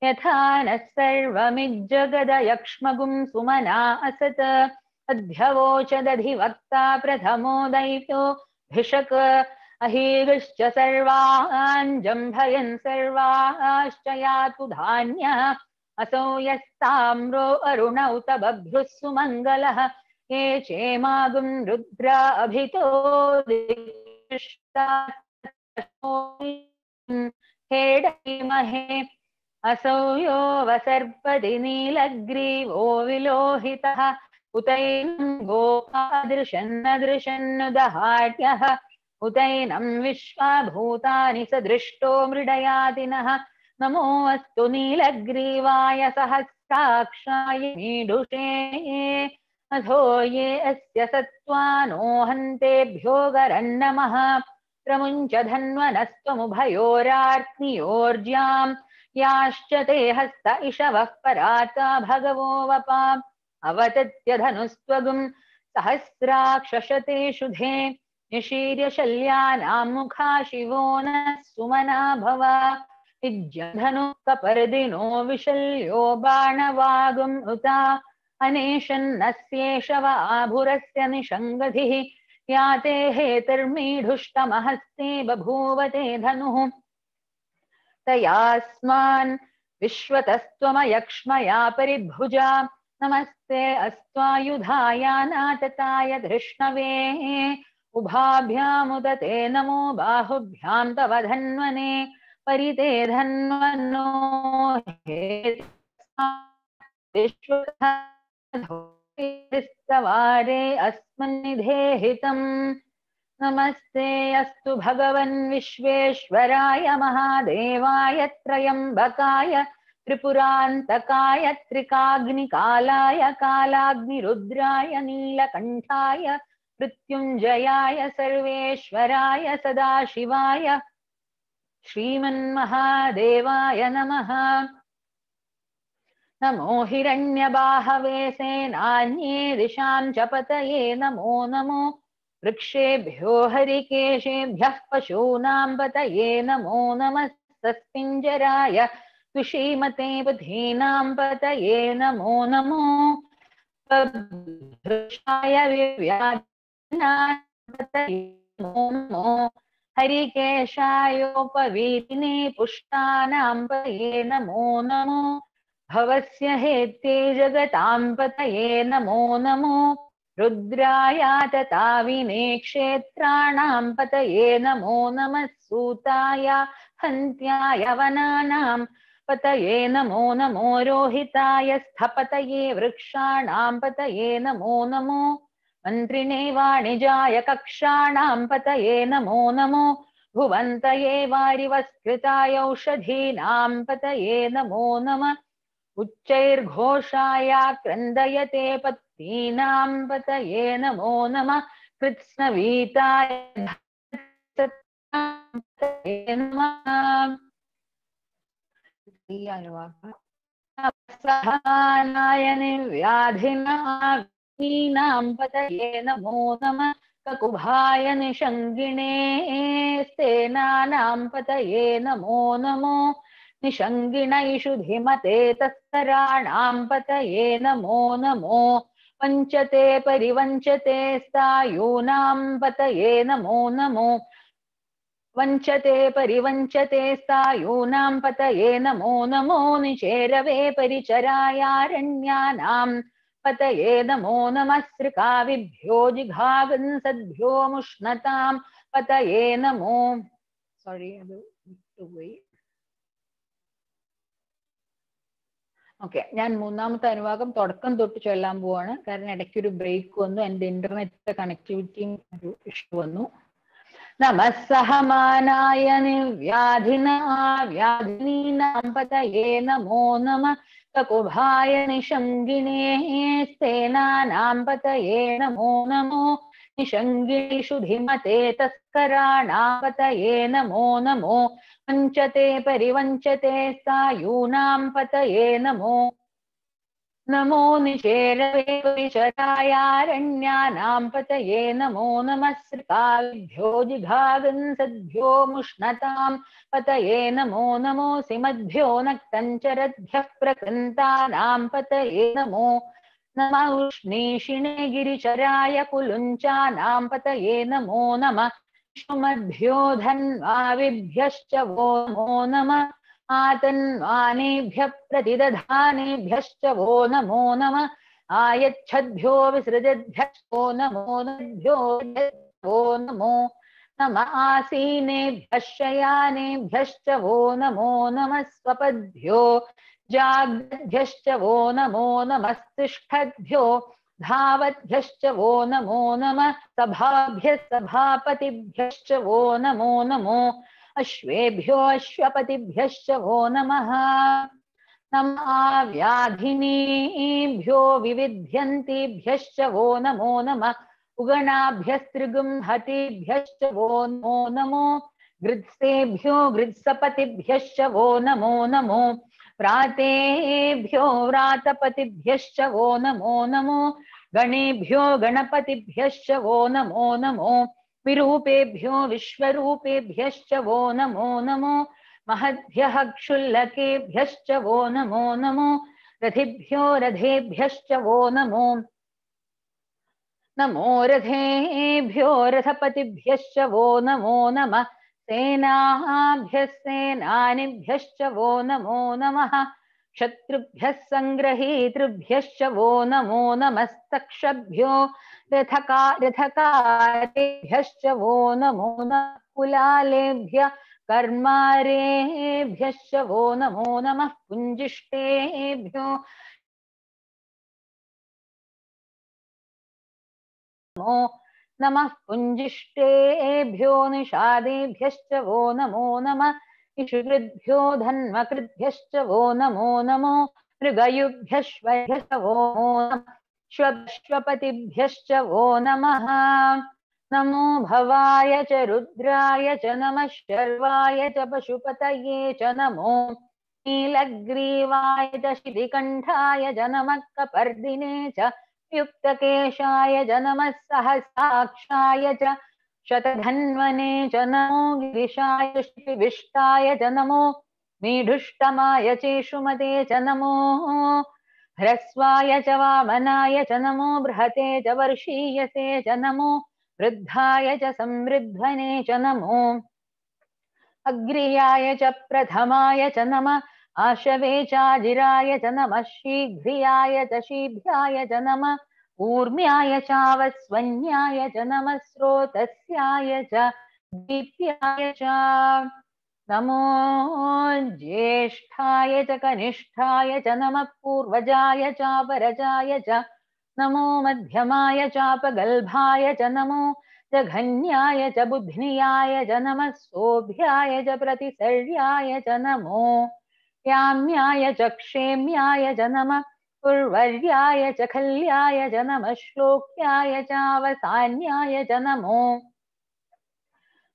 यथा नः सर्वमिज्जगदयक्ष्मगुं सुमना असत् अध्यवोचदधिवक्ता प्रथमो दैत्यो भिषक अहीगश्च सर्वान् जम्भयन् सर्वाश्च यातु धान्यः असौ यस्ताम्रो अरुणौ तबभ्रुः सुमङ्गलः ये चेमागुं रुद्रा अभितो हेडीमहे असौ यो वसर्पति नीलग्रीवो विलोहितः उतैनं गोपादृशन्नदृशन्नुदहाट्यः उतैनं विश्वाभूतानि सदृष्टो मृडयातिनः नमो अस्तु नीलग्रीवाय सहस्राक्षाय मीढुषे अधो ये अस्य सत्त्वानो हन्तेभ्यो गरन्नमः प्रमुञ्च धन्वनस्त्वमुभयोरार्त्नियोर्ज्याम् याश्च ते हस्त इषवः पराता भगवो वपाम् अवतत्य धनुस्त्वगुं सहस्राक्षशते शुधे निशीर्य शल्यानां मुखा शिवो नः सुमना भव विज्यधनुः कपर्दिनो विशल्यो बाणवागुम् उता अनेशन्नस्येष व आभुरस्य निषङ्गधिः याते हेतर्मीढुष्टमहस्ते बभूवते धनुः तयास्मान् विश्वतस्त्वमयक्ष्मया परिभुजा नमस्ते अस्त्वायुधाय नातताय धृष्णवे उभाभ्यामुदते नमो बाहुभ्यां तव धन्वने परिते धन्वनो विश्ववारे अस्मन्निधेहितम् नमस्ते अस्तु भगवन् विश्वेश्वराय महादेवाय त्रयम्बकाय त्रिपुरान्तकाय त्रिकाग्निकालाय कालाग्निरुद्राय नीलकण्ठाय मृत्युञ्जयाय सर्वेश्वराय सदाशिवाय श्रीमन्महादेवाय नमः। नमो हिरण्यबाहवे सेनान्ये दिशां च पतये नमो नमो वृक्षेभ्यो हरिकेशेभ्यः पशूनां पतये नमो नमस्तस्मिञ्जराय तुषीमते पथीनां पतये नमो नमो भृक्षाय विव्याधिनां पतये नमो नमो हरिकेशायोपवीतिने पुष्टानां पतये नमो नमो भवस्य हेत्ये जगतां पतये नमो नमो रुद्राय तताविने क्षेत्राणां पतये नमो नमः सूताय हन्त्याय वनानां पतये नमो नमो रोहिताय स्थपतये वृक्षाणां पतये नमो नमो मन्त्रिणे वाणिजाय कक्षाणां पतये नमो नमो भुवन्तये वारिवस्कृताय औषधीनां पतये नमो नमः उच्चैर्घोषाय क्रन्दयते पत्नीनां पतये नमो नमः कृत्स्नवीताय पतये नमः सहनाय निर्व्याधिनां पतये नमो नमः ककुभाय निषङ्गिणे सेनानां पतये नमो नमो निषङ्गिणैषु धिमते तस्कराणां पतये नमो नमो वञ्चते परिवञ्चते स्थायूनां पतये नमो नमो वञ्चते परिवञ्चते स्थायूनां पतये नमो नमो निचेरवे परिचरायारण्यानां पतये नमो नमः सृकाविभ्यो जिघागंसद्भ्यो मुष्णतां पतये नमो ഓക്കെ, ഞാൻ മൂന്നാമത്തെ അനുവാദം തുടക്കം തൊട്ട് ചൊല്ലാൻ പോവാണ്. കാരണം ഇടയ്ക്ക് ഒരു ബ്രേക്ക് വന്നു, എന്റെ ഇന്റർനെറ്റ് കണക്ടിവിറ്റിയും ഒരു ഇഷ്യൂ വന്നു. നമഃ സഹമാനായ വ്യാധിനീനാം പതയേ നമോ നമഃ കകുഭായ നിഷംഗിണേ സേനാനാം പതയേ നമോ നമോ നിഷംഗിണീഷു ധിമതേ തസ്കരാണാം പതയേ നമോ നമോ വഞ്ചത്തെ പരിവഞ്ചത്തെ സായൂനാം പതയേ നമോ നമോ നിചേരവേ പരിചരായാരണ്യാനാം പതയേ നമോ നമഃ സൃകാവിഭ്യോ ജിഘാഗംസദ്ഭ്യോ മുഷ്ണതാം പതയേ നമോ നമോ സിമദ്ഭ്യോ നക്തഞ്ചരദ്ഭ്യഃ പ്രകൃന്താനാം പതയേ നമോ നമഃ ഉഷ്ണീഷിണേ ഗിരിചരായ കുലുഞ്ചാനാം പതയേ നമോ നമഃ വിഷ്ണുമദ്ഭ്യോ ധന്വാവിഭ്യശ്ച വോ നമോ നമഃ आतन्वानेभ्यः प्रतिदधानेभ्यश्च वो नमो नमः आयच्छद्भ्यो विसृजद्भ्यो नमो नभ्यो वो नमो नमः आसीनेभ्यः शयानेभ्यश्च वो नमो नमः स्वपद्भ्यो जाग्रद्भ्यश्च वो नमो नमस्तिष्ठद्भ्यो धावद्भ्यश्च वो नमो नमः सभाभ्यः सभापतिभ्यश्च वो नमो नमो अश्वेभ्यो अश्वपतिभ्यश्च वो नमः नमः व्याधिनीभ्यो विविध्यन्तीभ्यश्च वो नमो नमः उगणाभ्यस्त्रिगुंहतीभ्यश्च वो नमो नमो गृत्सेभ्यो गृत्सपतिभ्यश्च वो नमो नमो व्रातेभ्यो व्रातपतिभ्यश्च वो नमो नमो गणेभ्यो गणपतिभ्यश्च वो नमो नमो विरूपेभ्यो विश्वरूपेभ्यश्च वो नमो नमो महद्भ्यः क्षुल्लकेभ्यश्च वो नमो नमो रथिभ्यो रथेभ्यश्च वो नमो नमो रथेभ्यो रथपतिभ्यश्च वो नमो नमः सेनाभ्यः सेनानिभ्यश्च वो नमो नमः शत्रुभ्यः संग्रहीतृभ्यश्च वो नमो नमस्तक्षभ्यो रथकारेभ्यश्च वो नमो नमः कुलालेभ्यः कर्मारेभ्यश्च वो नमो नमः पुञ्जिष्टेभ्यो नमो नमः पुञ्जिष्टेभ्यो निषादेभ्यश्च वो नमो नमः इषुकृद्भ्यो धन्वकृद्भ्यश्च वो नमो नमो मृगयुभ्यश्वभ्यश्च वो नमः श्वपतिभ्यश्च वो नमः नमो भवाय च रुद्राय च नमः शर्वाय च पशुपतये च नमो नीलग्रीवाय च शितिकण्ठाय च नमः कपर्दिने च युक्तकेशाय च नमः सहस्राक्षाय च शतधन्वने च नमो गिरिशाय विष्टाय च नमो मीढुष्टमाय चेषुमते च नमो ह्रस्वाय च वामनाय च नमो बृहते च वर्षीयसे च नमो वृद्धाय च संवृध्वने च नमो अग्र्याय च प्रथमाय च नमः आशवे चाजिराय च नमः शीघ्रियाय च शीभ्याय च नमः ऊर्म्याय चावस्वन्याय च नमः स्रोतस्याय च दीप्याय च नमो ज्येष्ठाय च कनिष्ठाय च नमः पूर्वजाय चापरजाय च नमो मध्यमाय चापगल्भाय च नमो जघन्याय च बुध्नियाय च नमः सोभ्याय च प्रतिसर्याय च नमो याम्याय च क्षेम्याय च नमः पुर्वर्याय च खल्याय च नमः श्लोक्याय चावसान्याय च नमो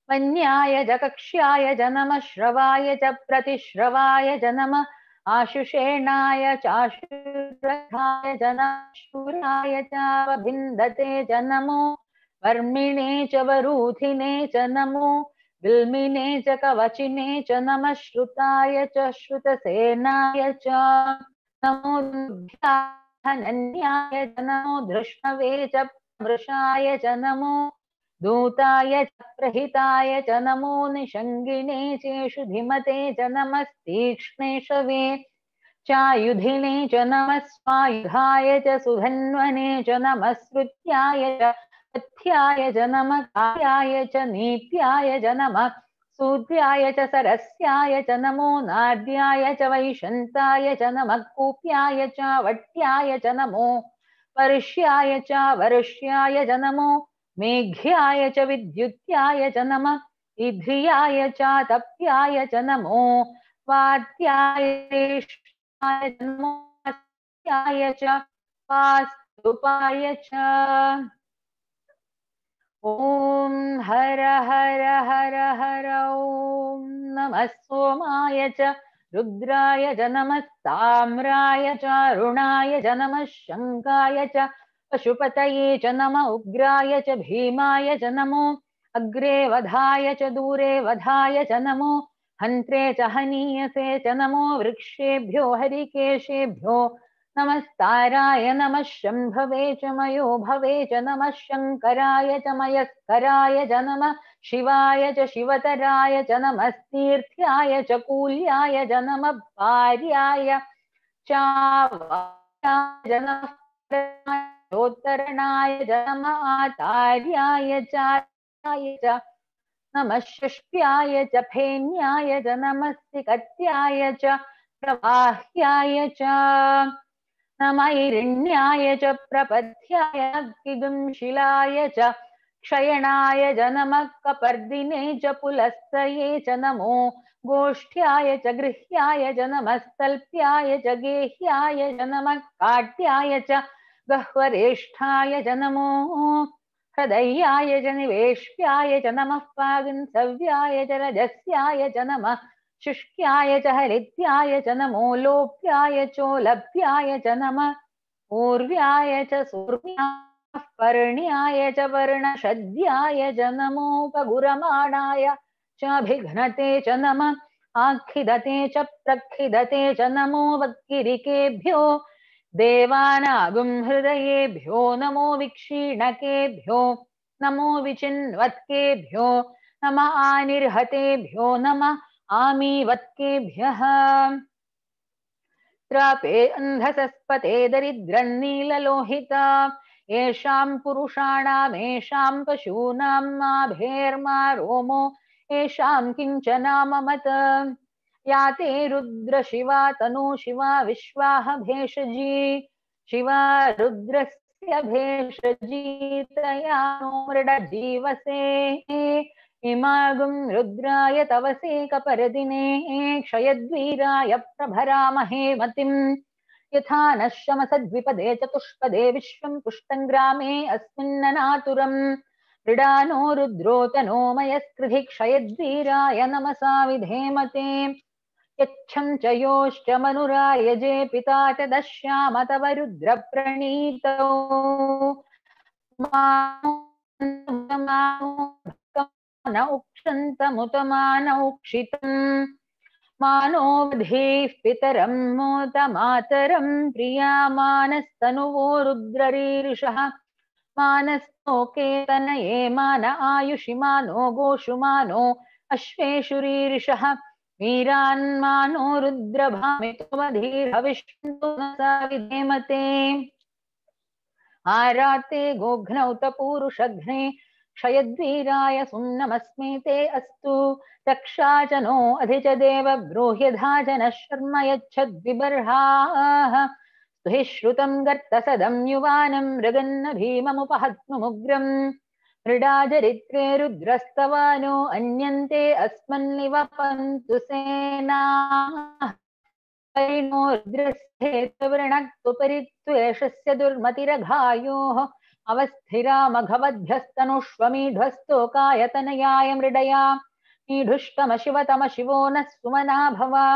वन्याय च कक्ष्याय च नमः श्रवाय च प्रतिश्रवाय च नमः आशुषेणाय चाशुरथाय च नमः शूराय चावभिन्दते च नमो वर्मिणे च वरूथिने च नमो विल्मिने च कवचिने च नमः श्रुताय च श्रुतसेनाय च नमो धन्याय च नमो धृष्णवे च वृषाय च नमो दूताय च प्रहिताय च नमो निषङ्गिने चेषु धिमते च नमस्तीक्ष्णेशवे चायुधिने च नमः स्वायुधाय च सुधन्वने च नमः श्रुत्याय च पथ्याय च नमः कार्याय च नीत्याय च नमः सूत्याय च सरस्याय च नमो नाद्याय च वैशन्ताय च नमः कूप्याय च वट्याय च नमो वर्ष्याय च वर्ष्याय च नमो मेघ्याय च विद्युत्याय च नमः इध्रियाय च तप्याय च नमो वात्याय च नमो अस्याय च वास्तुपाय च ॐ हर हर हर हर ॐ नमः सोमाय च रुद्राय च नमः ताम्राय च अरुणाय च नमः शङ्काय च पशुपतये च नमः उग्राय च भीमाय च नमो अग्रे वधाय च दूरे वधाय च नमो हन्त्रे च हनीयसे च नमो वृक्षेभ्यो हरिकेशेभ्यो नमस्ताराय नमः शम्भवे च मयो भवे च नमः शङ्कराय च मयस्कराय च नमः शिवाय च शिवतराय च नमस्तीर्थ्याय च कूल्याय च नमः भार्याय चावाय च नमः उत्तरणाय च नमः आचार्याय च नमः षष्ट्याय च फेन्याय च नमस्तिकत्याय च प्रवाह्याय च नमैरिण्याय च प्रपथ्याय किगुंशिलाय च क्षयणाय च नमः कपर्दिने च पुलस्तये च नमो गोष्ठ्याय च गृह्याय च नमस्तल्प्याय च गेह्याय च नमः काट्याय च गह्वरेष्ठाय च नमो हृदयाय च निवेश्याय च नमः पागुंसव्याय च रजस्याय च नमः शुष्क्याय च हरित्याय च नमो लोप्याय चोलभ्याय च नमः पूर्व्याय च सूर्व्याः पर्ण्याय च वर्णशद्याय च नमोपगुरमाणाय चाभिघ्नते च नमः आखिदते च प्रखिदते च नमो वक्किरिकेभ्यो देवानागुं हृदयेभ्यो नमो विक्षीणकेभ्यो नमो विचिन्वत्केभ्यो नमः आनिर्हतेभ्यो नमः आमीवत्केभ्यः त्रापे अन्धसस्पते दरिद्रन्नीललोहिता येषां पुरुषाणामेषां पशूनां माभेर्मा रोमो येषां किञ्चनाममत या ते रुद्र शिवा तनु शिवा विश्वाह भेषजी शिवा रुद्रस्य भेषजी तया नो मृडजीवसे इमागुं रुद्राय तवसे कपरदिने क्षयद्वीराय प्रभरामहे मतिम् यथा नः शमसद्विपदे चतुष्पदे विश्वं पुष्टं ग्रामे अस्मिन्ननातुरम् मृडानो रुद्रो तनो मयस्कृधि क्षयद्वीराय नमसा विधेमते यच्छं च योश्च मनुरायजे पिता च दश्याम तव रुद्रप्रणीतौ न उक्षन्तमुतमानौक्षितम् मानोऽवधेः पितरं मोत मातरं प्रियामानस्तनुवो रुद्ररीरिषः मानस्तोकेतनये मान आयुषिमानो गोषुमानो अश्वेषुरीरिषः वीरान्मानो रुद्रभामितोमधीर्हविष्णु न सा विधेमते आराते गोघ्नौ तपूरुषघ्ने क्षयद्वीराय सुम्नमस्मे ते अस्तु रक्षा च नो अधि च देव ब्रूह्यधा च नः शर्म यच्छद्विबर्हाः स्तुहि श्रुतं गर्तसदं युवानं मृगन्न भीममुपहत्मुग्रम् मृडाजरित्रे रुद्रस्तवानो अन्यन्ते अस्मन्निवपन्तु सेनाः परिणो रुद्रस्थेतवृणक्तु परित्वेषस्य दुर्मतिरघायोः अवस्थिरामघवध्यस्तनुष्वमीढ्वस्तोकायतनयाय मृडया मीढुष्टमशिवतमशिवो नः सुमना भवा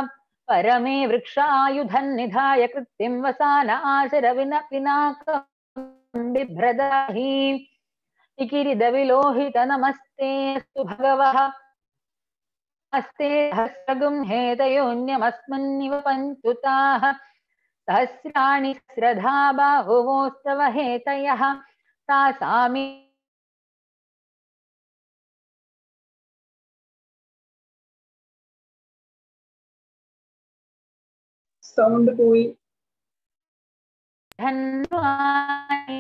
परमे वृक्षायुधन्निधाय कृत्तिं वसान आचरविनपिनाकं बिभ्रदाहि इकिरिदविलोहित नमस्तेऽस्तु भगवः अस्ते सहस्रगुं हेतयोऽन्यमस्मन्निव पन्तु ताः सहस्राणि सहस्रधा बाहुवोस्तव हेतयः तासामि സൗണ്ട് പോയി. धन्वानि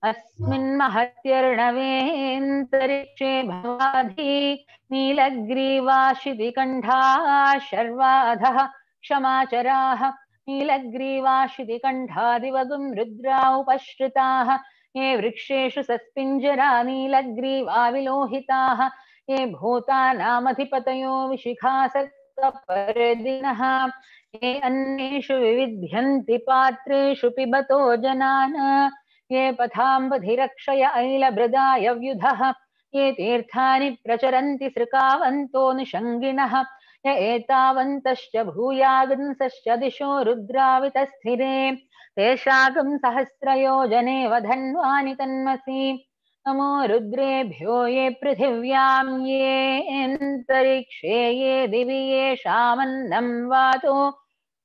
अस्मिन् महत्यर्णवेऽन्तरिक्षे भवाधि नीलग्रीवाशितिकण्ठाः शर्वाधः क्षमाचराः नीलग्रीवाशितिकण्ठादिवगुं रुद्रा उपश्रिताः ये वृक्षेषु सस्पिञ्जरा नीलग्रीवा विलोहिताः ये भूतानामधिपतयो विशिखासक्तपरदिनः ये अन्येषु विविध्यन्ति पात्रेषु पिबतो जनान् ये पथाम्बधिरक्षय ऐलभृदाय व्युधः ये तीर्थानि प्रचरन्ति सृकावन्तो निषङ्गिणः य एतावन्तश्च भूयागंसश्च दिशो रुद्रावितस्थिरे तेषागं सहस्रयोजने वधन्वानि तन्मसि नमो रुद्रेभ्यो ये पृथिव्यां येऽन्तरिक्षे ये दिवि येषामन्नं वातो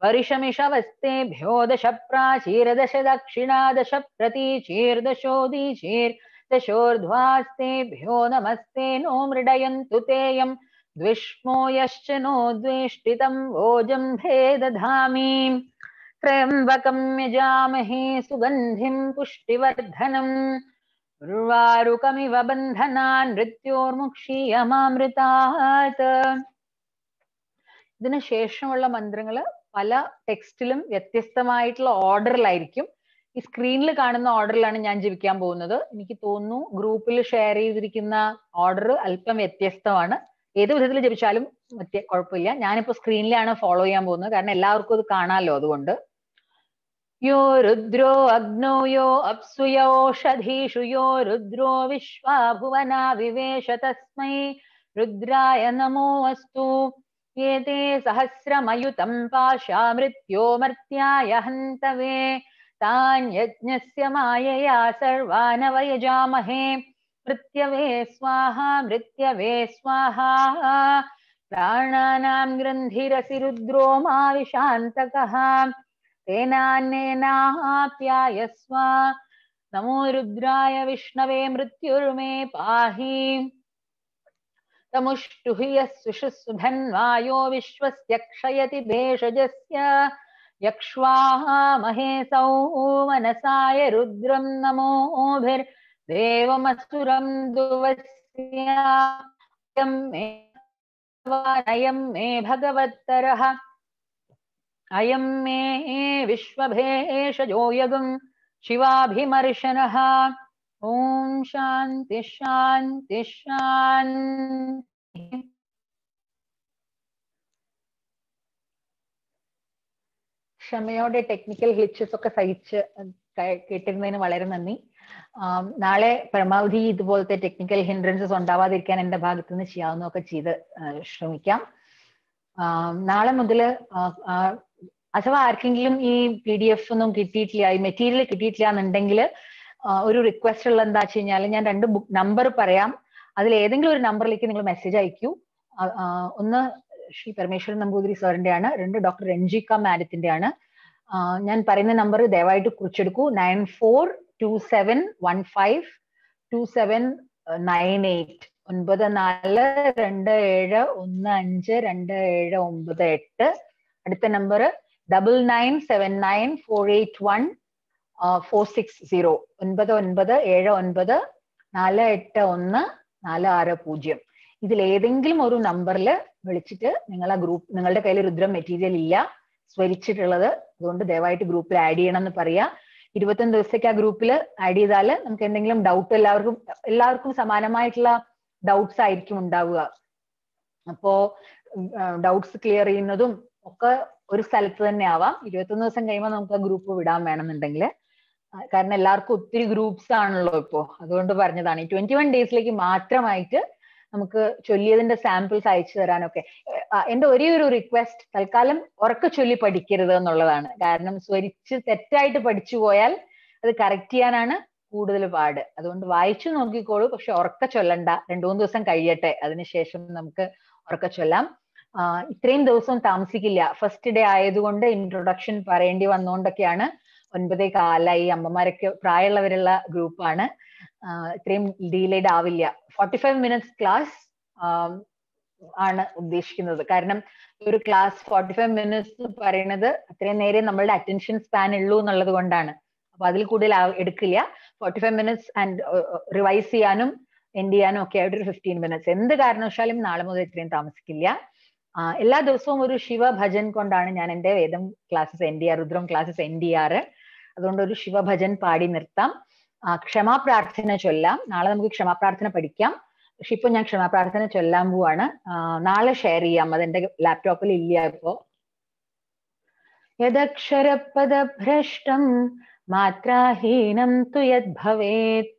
वर्षमिषवस्तेभ्यो दश प्राचीरदश दक्षिणा दश प्रतीचीर्दशोदीचीर्दशोर्ध्वास्तेभ्यो नमस्ते नो मृडयन्तु तेयं द्विष्मो यश्च नो द्वेष्टितं वोजम्भे दधामि त्र्यम्बकं यजामहे सुगन्धिं पुष्टिवर्धनम् ഉർവാരുകമിവ ബന്ധനാൻ മൃത്യോർമുക്ഷീയമാമൃതാത്. ഇതിനു ശേഷമുള്ള മന്ത്രങ്ങൾ പല ടെക്സ്റ്റിലും വ്യത്യസ്തമായിട്ടുള്ള ഓർഡറിലായിരിക്കും. ഈ സ്ക്രീനിൽ കാണുന്ന ഓർഡറിലാണ് ഞാൻ ജപിക്കാൻ പോകുന്നത്. എനിക്ക് തോന്നുന്നു ഗ്രൂപ്പിൽ ഷെയർ ചെയ്തിരിക്കുന്ന ഓർഡർ അല്പം വ്യത്യസ്തമാണ്. ഏത് വിധത്തിൽ ജപിച്ചാലും കുഴപ്പമില്ല. ഞാനിപ്പോ സ്ക്രീനിലാണ് ഫോളോ ചെയ്യാൻ പോകുന്നത്, കാരണം എല്ലാവർക്കും അത് കാണാമല്ലോ. അതുകൊണ്ട് यो रुद्रो अग्नौ यो अप्सु यो ओषधीषु यो रुद्रो विश्वा भुवना विवेश तस्मै रुद्राय नमो अस्तु. एते सहस्रमयुतं पाशा मृत्यो मर्त्याय हन्तवे तान् यज्ञस्य मायया सर्वान् वयजामहे. मृत्यवे स्वाहा मृत्यवे स्वाहा. प्राणानां ग्रन्थिरसि रुद्रो मा विशान्तकः तेनान्नेनाप्यायस्व. नमो रुद्राय विष्णवे मृत्युर्मे पाहि. तमुष्टुहि यस्सुषुस्सु धन्वायो विश्वस्य क्षयति भेषजस्य यक्ष्वामहे सौमनसाय रुद्रं नमोभिर्देवमसुरं दुवस्यायं मे भगवत्तरः अयं मे विश्वभेषजो यगुं शिवाभिमर्शनः. ओम शांति शांति शांति. ക്ഷമയോടെ ടെക്നിക്കൽ ഗ്ലിച്ചസ് ഒക്കെ സഹിച്ച് കേട്ടിരുന്നതിന് വളരെ നന്ദി. നാളെ പരമാവധി ഇതുപോലത്തെ ടെക്നിക്കൽ ഹിൻഡ്രൻസസ് ഉണ്ടാവാതിരിക്കാൻ എന്റെ ഭാഗത്തു നിന്ന് ചെയ്യാവുന്നതൊക്കെ ചെയ്ത് ശ്രമിക്കാം. നാളെ മുതൽ അഥവാ ആർക്കെങ്കിലും ഈ PDF ഒന്നും കിട്ടിയിട്ടില്ല, ഈ മെറ്റീരിയൽ കിട്ടിയിട്ടില്ല എന്നുണ്ടെങ്കിൽ ഒരു റിക്വസ്റ്റ് ഉള്ള എന്താ വെച്ച് കഴിഞ്ഞാൽ, ഞാൻ 2 ബുക്ക് നമ്പർ പറയാം. അതിൽ ഏതെങ്കിലും ഒരു നമ്പറിലേക്ക് നിങ്ങൾ മെസ്സേജ് അയക്കൂ. ഒന്ന് ശ്രീ പരമേശ്വരൻ നമ്പൂതിരി സാറിന്റെ ആണ്, 2 ഡോക്ടർ രഞ്ജിക മാഡത്തിന്റെ ആണ്. ഞാൻ പറയുന്ന നമ്പർ ദയവായിട്ട് കുറിച്ചെടുക്കൂ. 9427152798 9427152798. അടുത്ത നമ്പർ 9979481460 9979481460. ഇതിൽ ഏതെങ്കിലും ഒരു നമ്പറിൽ വിളിച്ചിട്ട് നിങ്ങൾ ആ ഗ്രൂപ്പ്, നിങ്ങളുടെ കയ്യിൽ രുദ്രം മെറ്റീരിയൽ ഇല്ല സ്വരിച്ചിട്ടുള്ളത്, അതുകൊണ്ട് ദയവായിട്ട് ഗ്രൂപ്പിൽ ആഡ് ചെയ്യണം എന്ന് പറയാ. 21 ദിവസത്തേക്ക് ആ ഗ്രൂപ്പിൽ ആഡ് ചെയ്താൽ നമുക്ക് എന്തെങ്കിലും ഡൗട്ട്, എല്ലാവർക്കും സമാനമായിട്ടുള്ള ഡൗട്ട്സ് ആയിരിക്കും ഉണ്ടാവുക. അപ്പോ ഡൗട്ട്സ് ക്ലിയർ ചെയ്യുന്നതും ഒക്കെ ഒരു സ്ഥലത്ത് തന്നെ ആവാം. 21 ദിവസം കഴിയുമ്പോൾ നമുക്ക് ആ ഗ്രൂപ്പ് വിടാൻ വേണമെന്നുണ്ടെങ്കിൽ, കാരണം എല്ലാവർക്കും ഒത്തിരി ഗ്രൂപ്പ്സ് ആണല്ലോ ഇപ്പോ, അതുകൊണ്ട് പറഞ്ഞതാണ്. ഈ 21 ഡേയ്സിലേക്ക് മാത്രമായിട്ട് നമുക്ക് ചൊല്ലിയതിന്റെ സാമ്പിൾസ് അയച്ചു തരാനൊക്കെ. എന്റെ ഒരേ ഒരു റിക്വസ്റ്റ്, തൽക്കാലം ഉറക്ക ചൊല്ലി പഠിക്കരുത് എന്നുള്ളതാണ്. കാരണം സ്വരിച്ച് തെറ്റായിട്ട് പഠിച്ചു പോയാൽ അത് കറക്റ്റ് ചെയ്യാനാണ് കൂടുതൽ പാട്. അതുകൊണ്ട് വായിച്ചു നോക്കിക്കോളൂ, പക്ഷെ ഉറക്ക ചൊല്ലണ്ട. 2-3 ദിവസം കഴിയട്ടെ, അതിനുശേഷം നമുക്ക് ഉറക്ക ചൊല്ലാം. ഇത്രയും ദിവസവും താമസിക്കില്ല. ഫസ്റ്റ് ഡേ ആയതുകൊണ്ട് ഇൻട്രൊഡക്ഷൻ പറയേണ്ടി വന്നുകൊണ്ടൊക്കെയാണ്. 9:15 അമ്മമാരൊക്കെ പ്രായമുള്ളവരുള്ള ഗ്രൂപ്പാണ്. ഇത്രയും ഡീലേഡ് ആവില്ല. 45 മിനിറ്റ്സ് ക്ലാസ് ആണ് ഉദ്ദേശിക്കുന്നത്. കാരണം ഒരു ക്ലാസ് 45 മിനിറ്റ്സ് പറയുന്നത് അത്രയും നേരെ നമ്മളുടെ അറ്റൻഷൻ സ്പാൻ ഉള്ളൂ എന്നുള്ളത് കൊണ്ടാണ്. അപ്പൊ അതിൽ കൂടുതൽ എടുക്കില്ല. 45 മിനിറ്റ്സ് ആൻഡ് റിവൈസ് ചെയ്യാനും എൻഡ് ചെയ്യാനും ഒക്കെ ആയിട്ട് ഒരു 15 മിനിറ്റ്സ്. എന്ത് കാരണവശാലും നാളെ മുതൽ ഇത്രയും താമസിക്കില്ല. എല്ലാ ദിവസവും ഒരു ശിവഭജൻ കൊണ്ടാണ് ഞാൻ എന്റെ വേദം ക്ലാസ്സസ് എൻഡ് ചെയ്യാറ്, രുദ്രം ക്ലാസ്സസ് എൻഡ് ചെയ്യാറ്. അതുകൊണ്ട് ഒരു ശിവഭജൻ പാടി നിർത്താം. ക്ഷമാപ്രാർത്ഥന ചൊല്ലാം. നാളെ നമുക്ക് ക്ഷമാപ്രാർത്ഥന പഠിക്കാം. പക്ഷെ ഇപ്പൊ ഞാൻ ക്ഷമാപ്രാർത്ഥന ചൊല്ലാൻ പോവാണ്. നാളെ ഷെയർ ചെയ്യാം, അതെന്റെ ലാപ്ടോപ്പിൽ ഇല്ല ഇപ്പോ. യദക്ഷരപദഭ്രഷ്ടം മാത്രാഹീനം തു യത് ഭവേത്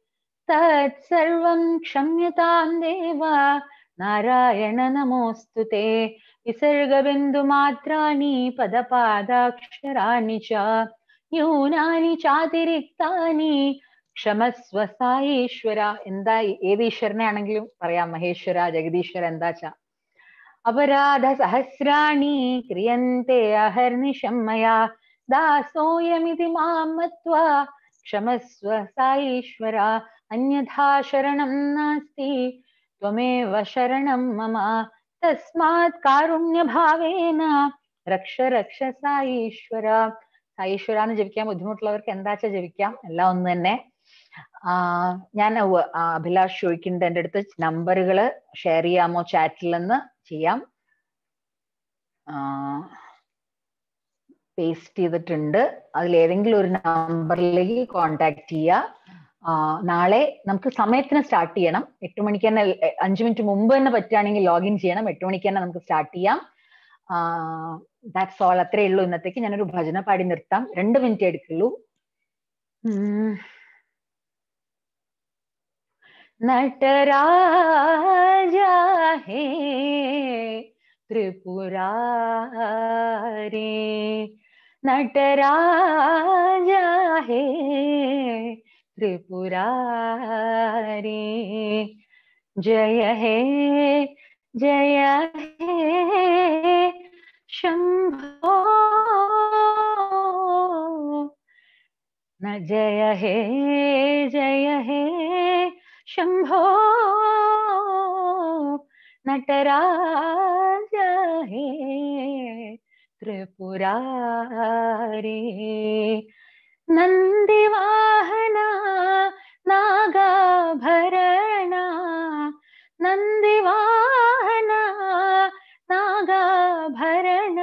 തത് സർവം ക്ഷമ്യതാം ദേവ നാരായണ നമോസ്തുതേ. വിസർഗബിന്ദു മാത്രാണി പദപാദാക്ഷരാണി ച ന്യൂനാനി ചാതിരിക്താനി ക്ഷമസ്വ സായീശ്വര. എന്താ, ഏത് ഈശ്വരനെ ആണെങ്കിലും പറയാം, മഹേശ്വര, ജഗദീശ്വര, എന്താച്ചാ. അപരാധ സഹസ്രാണി ക്രിയന്തെ അഹർനിശം മയാ ദാസോയമിതി മാം മത്വാ ക്ഷമസ്വ സായീശ്വര. അന്യഥാ ശരണം നാസ്തി ത്വമേവ ശരണം മമ തസ്മാത് കാരുണ്യഭാവേന രക്ഷ രക്ഷ സായീശ്വര. സായീശ്വര എന്ന് ജപിക്കാൻ ബുദ്ധിമുട്ടുള്ളവർക്ക് എന്താച്ചാ ജപിക്കാം, എല്ലാം ഒന്ന് തന്നെ. ഞാൻ അഭിലാഷ് ചോദിക്കുന്നുണ്ട് എൻ്റെ അടുത്ത് നമ്പറുകൾ ഷെയർ ചെയ്യാമോ ചാറ്റിൽ എന്ന്. ചെയ്യാം. പേസ്റ്റ് ചെയ്തിട്ടുണ്ട്. അതിലേതെങ്കിലും ഒരു നമ്പറിലേക്ക് കോണ്ടാക്ട് ചെയ്യുക. നാളെ നമുക്ക് സമയത്തിന് സ്റ്റാർട്ട് ചെയ്യണം. 8 മണിക്ക് തന്നെ, 5 മിനിറ്റ് മുമ്പ് തന്നെ പറ്റുകയാണെങ്കിൽ ലോഗിൻ ചെയ്യണം. 8 മണിക്ക് തന്നെ നമുക്ക് സ്റ്റാർട്ട് ചെയ്യാം. That's all. അത്രേ ഉള്ളൂ ഇന്നത്തേക്ക്. ഞാനൊരു ഭജന പാടി നിർത്താം. 2 മിനിറ്റ് എടുക്കുള്ളൂ. നടരാജ ഹേ ത്രിപുരാരി, നടരാജ ഹേ ത്രിപുരാരി, ജയ ഹേ ജയ ഹേ ശംഭോ, ജയ ഹേ ജയ ഹേ ശംഭോ, നടരാജ ഹേ ത്രിപുരാരി. നന്ദിവാഹന നാഗാഭരണ, നന്ദിവാഹന നാഗാഭരണ,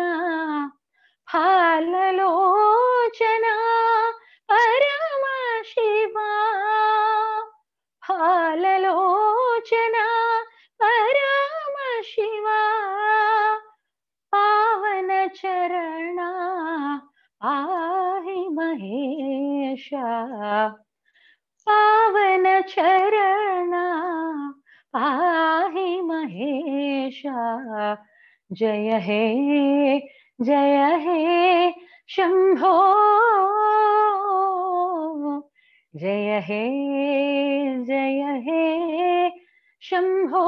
ഫാലലോചന പരമശിവ, ഫാലലോചന പരമശിവ, പാവന ചരണ പാഹി മഹേശ, പാവന ചരണ പാഹി മഹേശ, जय हे शंभो जय हे शंभो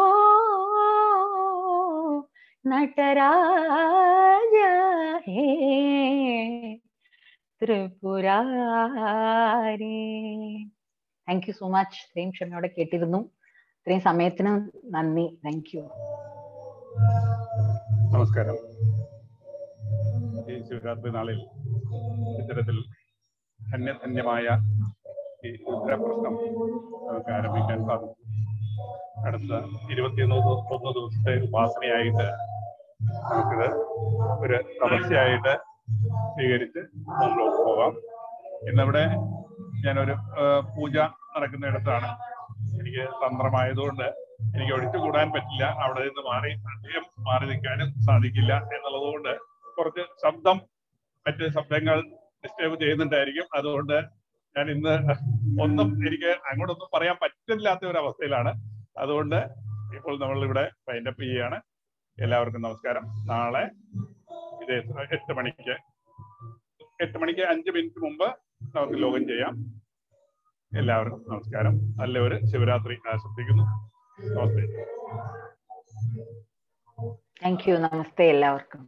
नटराज हे Tripurari. Thank you so much. ഇത്രയും ക്ഷമയോടെ കേട്ടിരുന്നു. ഇത്രയും സമയത്തിന് നന്ദി. Thank you. നമസ്കാരം. ഈ ശിവരാത്രി നാളിൽ ഇത്തരത്തിൽ ധന്യമായ ഈ രുദ്രപ്രശ്നം നമുക്ക് ആരംഭിക്കാൻ സാധിക്കും. അടുത്ത 21 ദിവസത്തെ ഉപാസനയായിട്ട് നമുക്കിത് ഒരു തപസ്യയായിട്ട് സ്വീകരിച്ച് മുമ്പോട്ട് പോകാം. ഇന്നിവിടെ ഞാനൊരു പൂജ നടക്കുന്നിടത്താണ്. എനിക്ക് തന്ത്രമായതുകൊണ്ട് എനിക്ക് ഒഴിച്ചുകൂടാൻ പറ്റില്ല. അവിടെ നിന്ന് അധികം മാറി നിൽക്കാനും സാധിക്കില്ല എന്നുള്ളത് കൊണ്ട് കുറച്ച് മറ്റ് ശബ്ദങ്ങൾ ഡിസ്റ്റർബ് ചെയ്യുന്നുണ്ടായിരിക്കും. അതുകൊണ്ട് ഞാൻ ഇന്ന് എനിക്ക് അങ്ങോട്ടൊന്നും പറയാൻ പറ്റില്ലാത്ത ഒരു അവസ്ഥയിലാണ്. അതുകൊണ്ട് ഇപ്പോൾ നമ്മൾ ഇവിടെ വൈൻഡപ്പ് ചെയ്യുകയാണ്. എല്ലാവർക്കും നമസ്കാരം. നാളെ ഇത് 8 മണിക്ക് 5 മിനിറ്റ് മുമ്പ് നമുക്ക് ലോഗിൻ ചെയ്യാം. എല്ലാവർക്കും നമസ്കാരം. നല്ല ഒരു ശിവരാത്രി ആശംസിക്കുന്നു. നമസ്തേ. Thank you. നമസ്തേ എല്ലാവർക്കും.